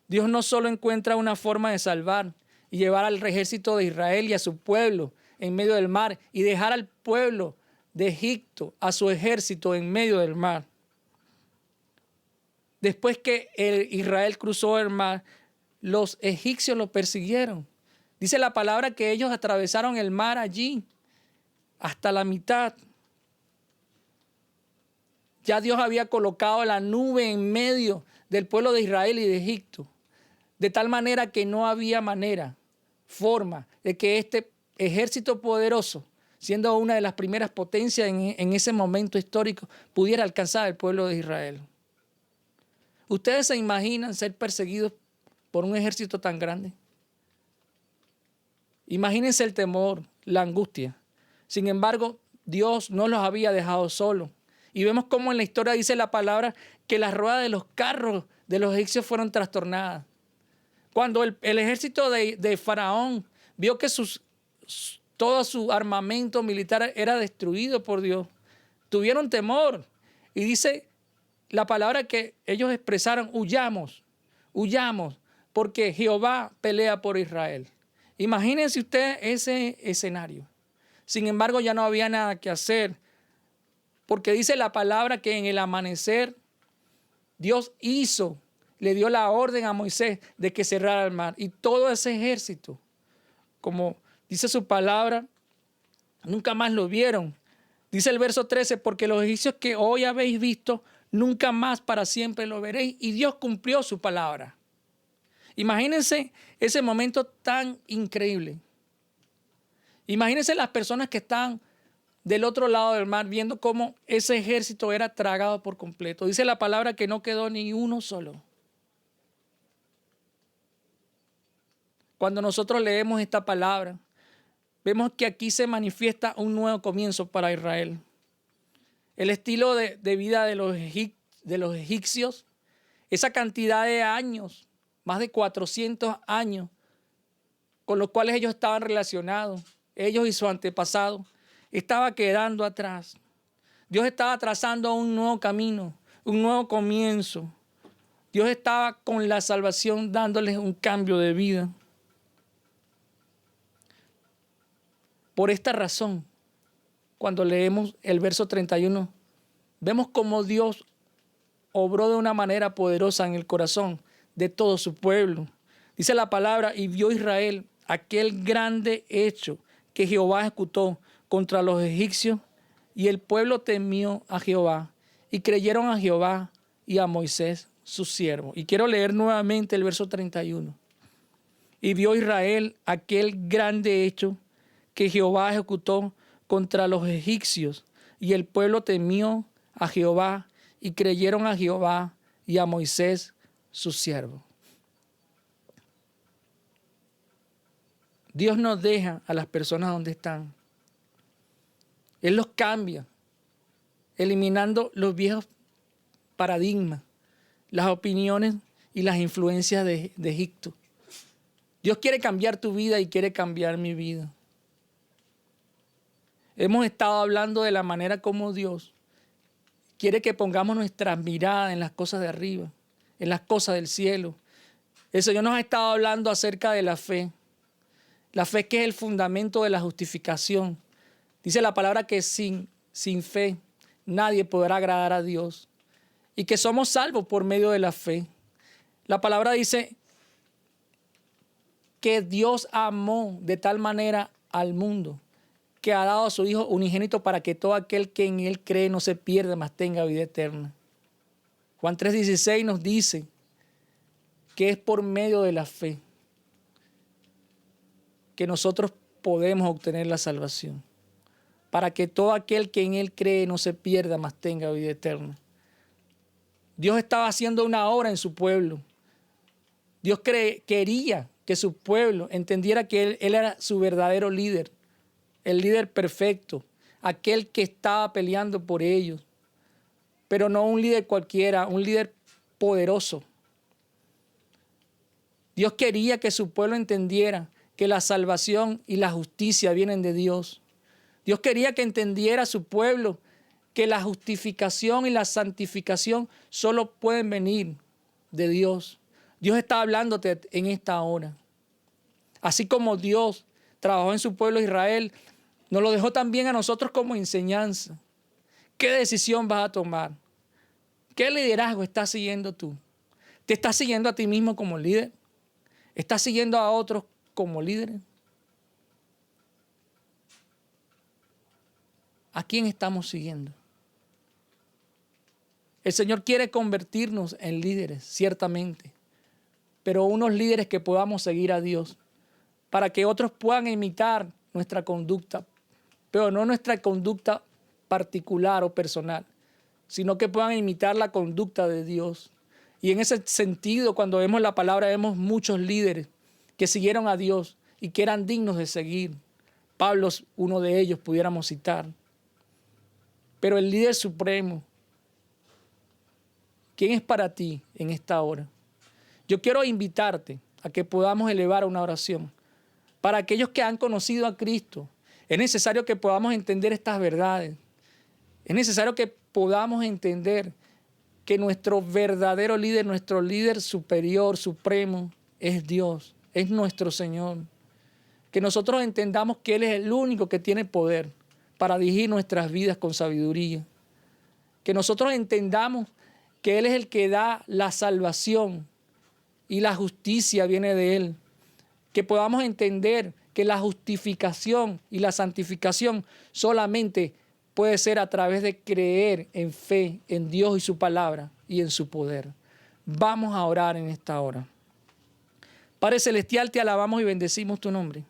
Dios no solo encuentra una forma de salvar y llevar al ejército de Israel y a su pueblo en medio del mar y dejar al pueblo de Egipto, a su ejército en medio del mar. Después que Israel cruzó el mar, los egipcios lo persiguieron. Dice la palabra que ellos atravesaron el mar allí hasta la mitad. Ya Dios había colocado la nube en medio del pueblo de Israel y de Egipto, de tal manera que no había forma de que este ejército poderoso, siendo una de las primeras potencias en ese momento histórico, pudiera alcanzar al pueblo de Israel. ¿Ustedes se imaginan ser perseguidos por un ejército tan grande? Imagínense el temor, la angustia. Sin embargo, Dios no los había dejado solos. Y vemos cómo en la historia dice la palabra que las ruedas de los carros de los egipcios fueron trastornadas. Cuando el ejército de Faraón vio que todo su armamento militar era destruido por Dios, tuvieron temor. Y dice la palabra que ellos expresaron: huyamos, porque Jehová pelea por Israel. Imagínense usted ese escenario. Sin embargo, ya no había nada que hacer, porque dice la palabra que en el amanecer Dios le dio la orden a Moisés de que cerrara el mar. Y todo ese ejército, como dice su palabra, nunca más lo vieron. Dice el verso 13, porque los egipcios que hoy habéis visto, nunca más para siempre lo veréis. Y Dios cumplió su palabra. Imagínense ese momento tan increíble. Imagínense las personas que están del otro lado del mar viendo cómo ese ejército era tragado por completo. Dice la palabra que no quedó ni uno solo. Cuando nosotros leemos esta palabra, vemos que aquí se manifiesta un nuevo comienzo para Israel. El estilo de vida de los egipcios, esa cantidad de años, más de 400 años, con los cuales ellos estaban relacionados, ellos y sus antepasados, estaba quedando atrás. Dios estaba trazando un nuevo camino, un nuevo comienzo. Dios estaba con la salvación dándoles un cambio de vida. Por esta razón, cuando leemos el verso 31, vemos cómo Dios obró de una manera poderosa en el corazón de todo su pueblo. Dice la palabra: y vio Israel aquel grande hecho que Jehová ejecutó contra los egipcios, y el pueblo temió a Jehová, y creyeron a Jehová y a Moisés, su siervo. Y quiero leer nuevamente el verso 31. Y vio Israel aquel grande hecho que Jehová ejecutó contra los egipcios, y el pueblo temió a Jehová, y creyeron a Jehová y a Moisés, su siervo. Dios no deja a las personas donde están. Él los cambia, eliminando los viejos paradigmas, las opiniones y las influencias de Egipto. Dios quiere cambiar tu vida y quiere cambiar mi vida. Hemos estado hablando de la manera como Dios quiere que pongamos nuestra mirada en las cosas de arriba, en las cosas del cielo. El Señor nos ha estado hablando acerca de la fe. La fe que es el fundamento de la justificación. Dice la palabra que sin fe nadie podrá agradar a Dios. Y que somos salvos por medio de la fe. La palabra dice que Dios amó de tal manera al mundo que ha dado a su Hijo unigénito para que todo aquel que en Él cree no se pierda, mas tenga vida eterna. Juan 3:16 nos dice que es por medio de la fe que nosotros podemos obtener la salvación, para que todo aquel que en Él cree no se pierda, mas tenga vida eterna. Dios estaba haciendo una obra en su pueblo. Dios quería que su pueblo entendiera que Él era su verdadero líder, el líder perfecto, aquel que estaba peleando por ellos, pero no un líder cualquiera, un líder poderoso. Dios quería que su pueblo entendiera que la salvación y la justicia vienen de Dios. Dios quería que entendiera su pueblo que la justificación y la santificación solo pueden venir de Dios. Dios está hablándote en esta hora. Así como Dios trabajó en su pueblo Israel, nos lo dejó también a nosotros como enseñanza. ¿Qué decisión vas a tomar? ¿Qué liderazgo estás siguiendo tú? ¿Te estás siguiendo a ti mismo como líder? ¿Estás siguiendo a otros como líderes? ¿A quién estamos siguiendo? El Señor quiere convertirnos en líderes, ciertamente, pero unos líderes que podamos seguir a Dios, para que otros puedan imitar nuestra conducta, pero no nuestra conducta particular o personal, sino que puedan imitar la conducta de Dios. Y en ese sentido, cuando vemos la palabra, vemos muchos líderes que siguieron a Dios y que eran dignos de seguir. Pablo es uno de ellos, pudiéramos citar. Pero el líder supremo, ¿quién es para ti en esta hora? Yo quiero invitarte a que podamos elevar una oración. Para aquellos que han conocido a Cristo, es necesario que podamos entender estas verdades. Es necesario que podamos entender que nuestro verdadero líder, nuestro líder superior, supremo, es Dios, es nuestro Señor. Que nosotros entendamos que Él es el único que tiene poder para dirigir nuestras vidas con sabiduría. Que nosotros entendamos que Él es el que da la salvación y la justicia viene de Él. Que podamos entender que la justificación y la santificación solamente puede ser a través de creer en fe en Dios y su palabra y en su poder. Vamos a orar en esta hora. Padre Celestial, te alabamos y bendecimos tu nombre.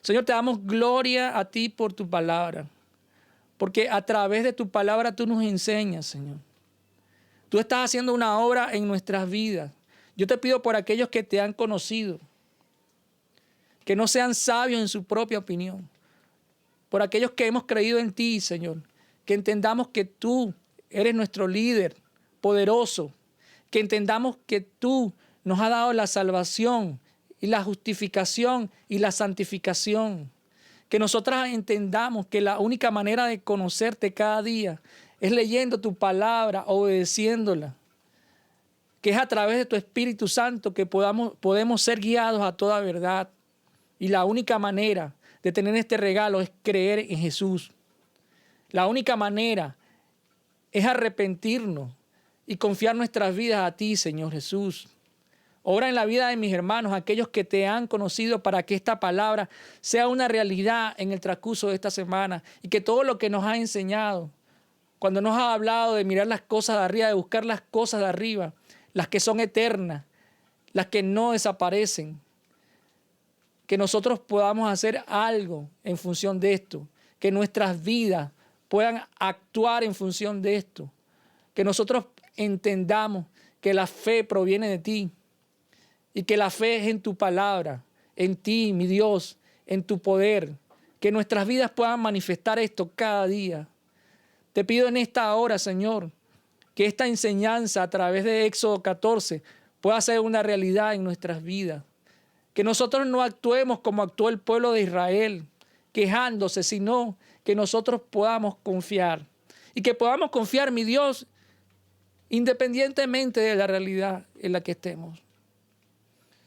Señor, te damos gloria a ti por tu palabra, porque a través de tu palabra tú nos enseñas, Señor. Tú estás haciendo una obra en nuestras vidas. Yo te pido por aquellos que te han conocido, que no sean sabios en su propia opinión. Por aquellos que hemos creído en ti, Señor, que entendamos que tú eres nuestro líder poderoso, que entendamos que tú nos has dado la salvación y la justificación y la santificación, que nosotras entendamos que la única manera de conocerte cada día es leyendo tu palabra, obedeciéndola, que es a través de tu Espíritu Santo que podemos ser guiados a toda verdad. Y la única manera de tener este regalo es creer en Jesús. La única manera es arrepentirnos y confiar nuestras vidas a ti, Señor Jesús. Obra en la vida de mis hermanos, aquellos que te han conocido, para que esta palabra sea una realidad en el transcurso de esta semana y que todo lo que nos ha enseñado, cuando nos ha hablado de mirar las cosas de arriba, de buscar las cosas de arriba, las que son eternas, las que no desaparecen, que nosotros podamos hacer algo en función de esto, que nuestras vidas puedan actuar en función de esto, que nosotros entendamos que la fe proviene de ti y que la fe es en tu palabra, en ti, mi Dios, en tu poder, que nuestras vidas puedan manifestar esto cada día. Te pido en esta hora, Señor, que esta enseñanza a través de Éxodo 14 pueda ser una realidad en nuestras vidas. Que nosotros no actuemos como actuó el pueblo de Israel, quejándose, sino que nosotros podamos confiar. Y que podamos confiar, mi Dios, independientemente de la realidad en la que estemos.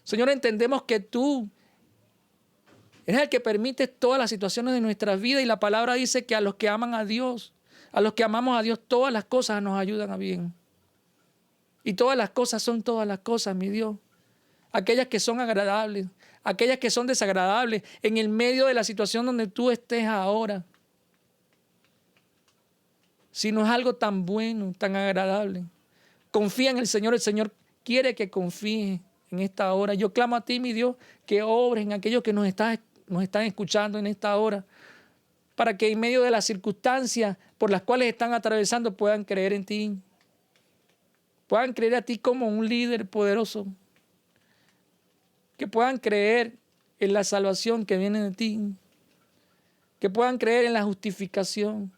Señor, entendemos que tú eres el que permite todas las situaciones de nuestras vidas y la palabra dice que a los que aman a Dios, a los que amamos a Dios, todas las cosas nos ayudan a bien. Y todas las cosas son todas las cosas, mi Dios. Aquellas que son agradables, aquellas que son desagradables, en el medio de la situación donde tú estés ahora. Si no es algo tan bueno, tan agradable, confía en el Señor quiere que confíes en esta hora. Yo clamo a ti, mi Dios, que obres en aquellos que nos están escuchando en esta hora, para que en medio de las circunstancias por las cuales están atravesando puedan creer en ti, puedan creer a ti como un líder poderoso, que puedan creer en la salvación que viene de ti, que puedan creer en la justificación.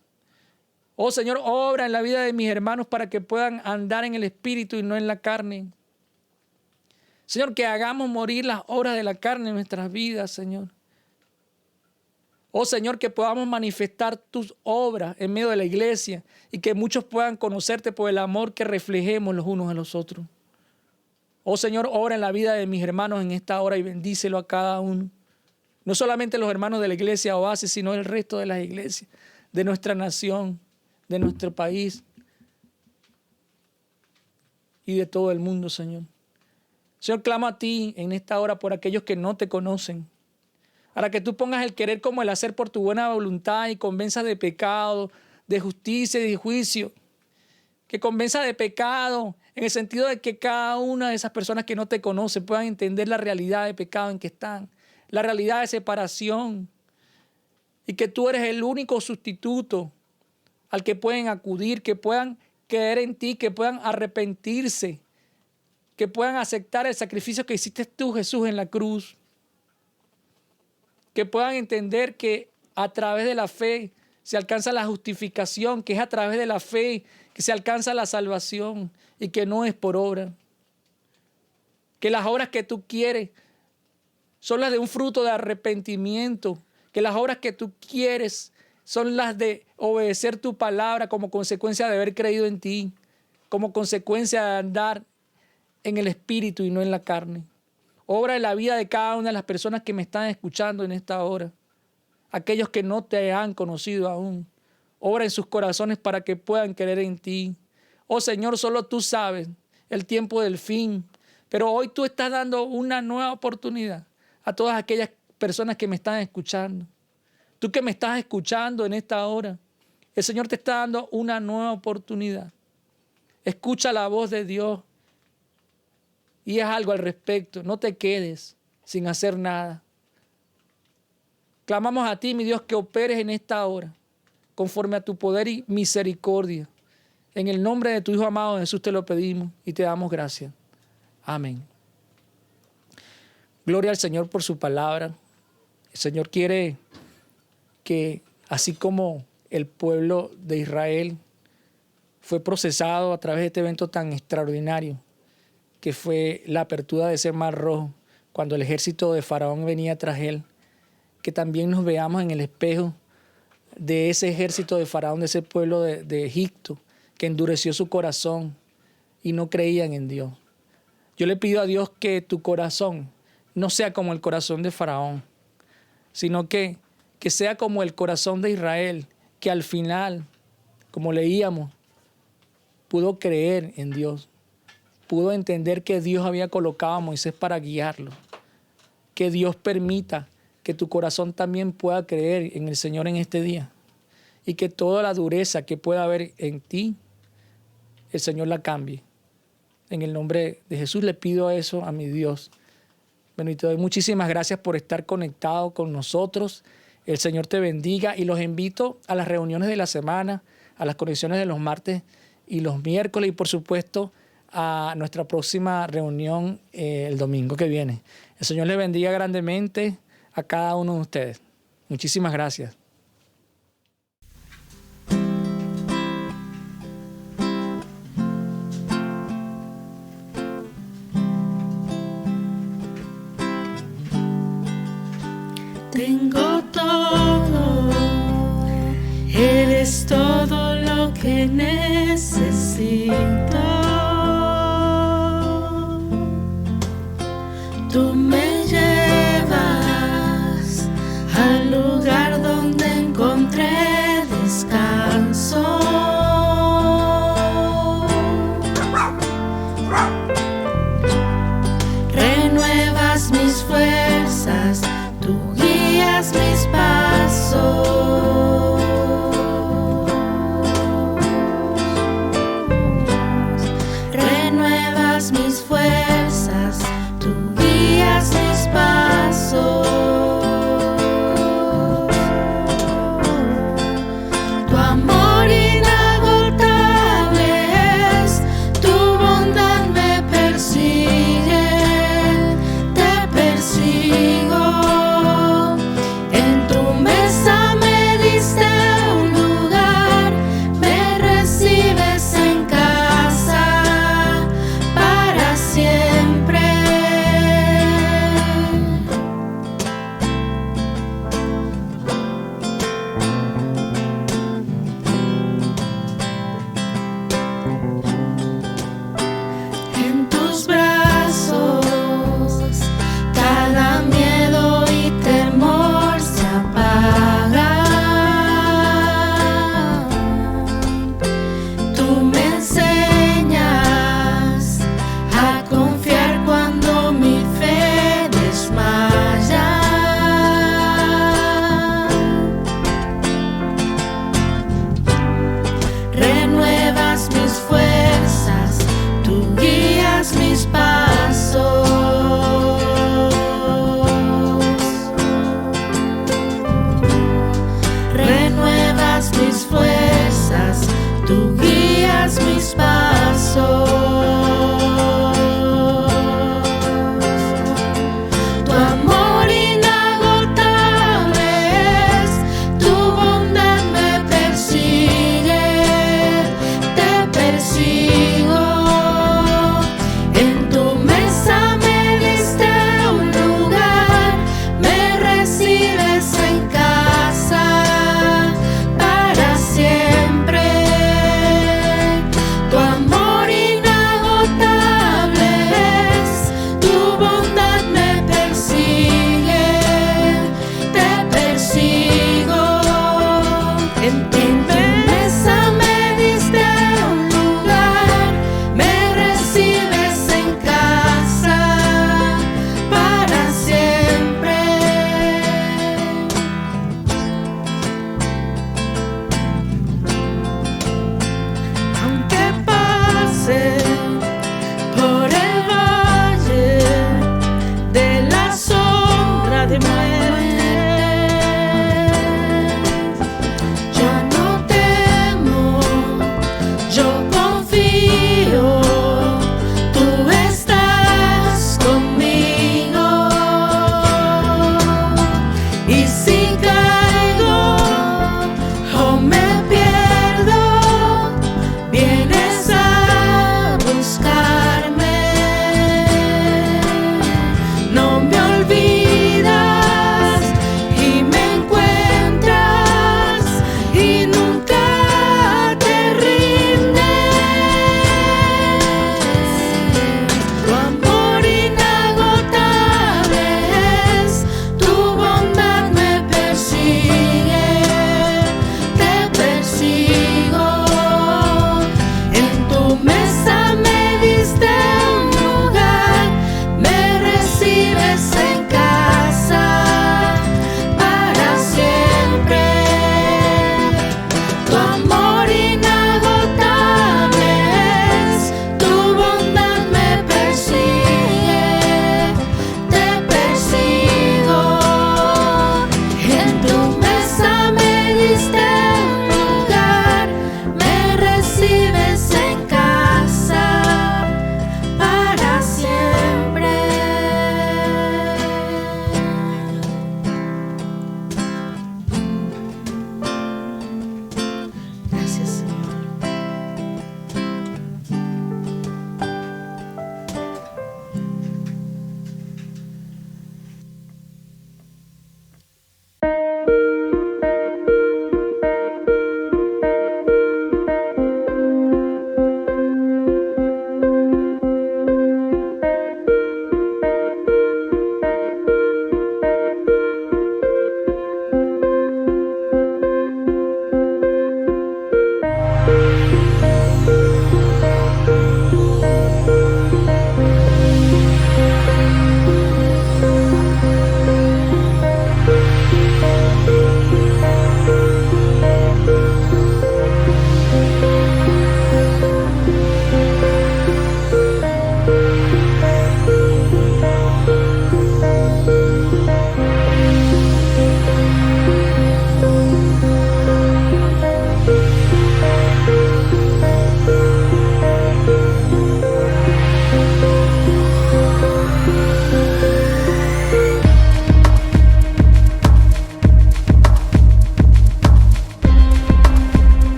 Oh Señor, obra en la vida de mis hermanos para que puedan andar en el Espíritu y no en la carne. Señor, que hagamos morir las obras de la carne en nuestras vidas, Señor. Oh Señor, que podamos manifestar tus obras en medio de la iglesia y que muchos puedan conocerte por el amor que reflejemos los unos a los otros. Oh Señor, obra en la vida de mis hermanos en esta hora y bendícelo a cada uno. No solamente los hermanos de la iglesia Oasis, sino el resto de las iglesias, de nuestra nación, de nuestro país y de todo el mundo, Señor. Señor, clamo a ti en esta hora por aquellos que no te conocen, para que tú pongas el querer como el hacer por tu buena voluntad y convenzas de pecado, de justicia y de juicio. Que convenza de pecado en el sentido de que cada una de esas personas que no te conocen puedan entender la realidad de pecado en que están, la realidad de separación y que tú eres el único sustituto al que pueden acudir, que puedan creer en ti, que puedan arrepentirse, que puedan aceptar el sacrificio que hiciste tú, Jesús, en la cruz, que puedan entender que a través de la fe se alcanza la justificación, que es a través de la fe que se alcanza la salvación y que no es por obra. Que las obras que tú quieres son las de un fruto de arrepentimiento, que las obras que tú quieres son las de obedecer tu palabra como consecuencia de haber creído en ti, como consecuencia de andar en el Espíritu y no en la carne. Obra en la vida de cada una de las personas que me están escuchando en esta hora, aquellos que no te han conocido aún. Obra en sus corazones para que puedan creer en ti. Oh Señor, solo tú sabes el tiempo del fin, pero hoy tú estás dando una nueva oportunidad a todas aquellas personas que me están escuchando. Tú que me estás escuchando en esta hora, el Señor te está dando una nueva oportunidad. Escucha la voz de Dios y haz algo al respecto. No te quedes sin hacer nada. Clamamos a ti, mi Dios, que operes en esta hora, conforme a tu poder y misericordia. En el nombre de tu Hijo amado Jesús te lo pedimos y te damos gracias. Amén. Gloria al Señor por su palabra. El Señor quiere que, así como el pueblo de Israel fue procesado a través de este evento tan extraordinario, que fue la apertura de ese mar rojo, cuando el ejército de Faraón venía tras él, que también nos veamos en el espejo de ese ejército de Faraón, de ese pueblo de Egipto, que endureció su corazón y no creían en Dios. Yo le pido a Dios que tu corazón no sea como el corazón de Faraón, sino que sea como el corazón de Israel, que al final, como leíamos, pudo creer en Dios, pudo entender que Dios había colocado a Moisés para guiarlo, que Dios permita que tu corazón también pueda creer en el Señor en este día y que toda la dureza que pueda haber en ti, el Señor la cambie. En el nombre de Jesús le pido eso a mi Dios. Bueno, y te doy muchísimas gracias por estar conectado con nosotros. El Señor te bendiga y los invito a las reuniones de la semana, a las conexiones de los martes y los miércoles y por supuesto a nuestra próxima reunión el domingo que viene. El Señor les bendiga grandemente a cada uno de ustedes. Muchísimas gracias. tengo todo, eres todo lo que necesito. Tú me llevas al lugar donde encontré descanso. Renuevas mis fuerzas, tú guías mis pasos. Renuevas mis fuerzas, tú guías mis pasos. Tu amor inagotable es, tu bondad me persigue, te persigo. En tu mesa me diste un lugar, me recibes en casa para siempre. En tus brazos cada miedo y temor se apaga. Tú me enseñas a confiar cuando mi fe desmaya. Renuevas mis fuerzas, tú guías mis pasos. Renuevas mis fuerzas, tú guías mis pasos. Tu amor inagotable es, tu bondad me persigue, te persigo. En tu mesa me diste un lugar, me recibes en casa para siempre. Tu amor inagotable es, tu bondad me persigue, te persigo. En tu mesa me diste un lugar, me recibes en casa para siempre. Aunque pase por el valle de la sombra de muerte, ya no temo, yo confío, tú estás conmigo. Y si caigo o me pierdo, vienes a buscarme. No me olvidas y me encuentras y nunca te rindes. Tu amor inagotable es, tu bondad me persigue, te persigo. En tu mesa me diste un lugar, me recibes en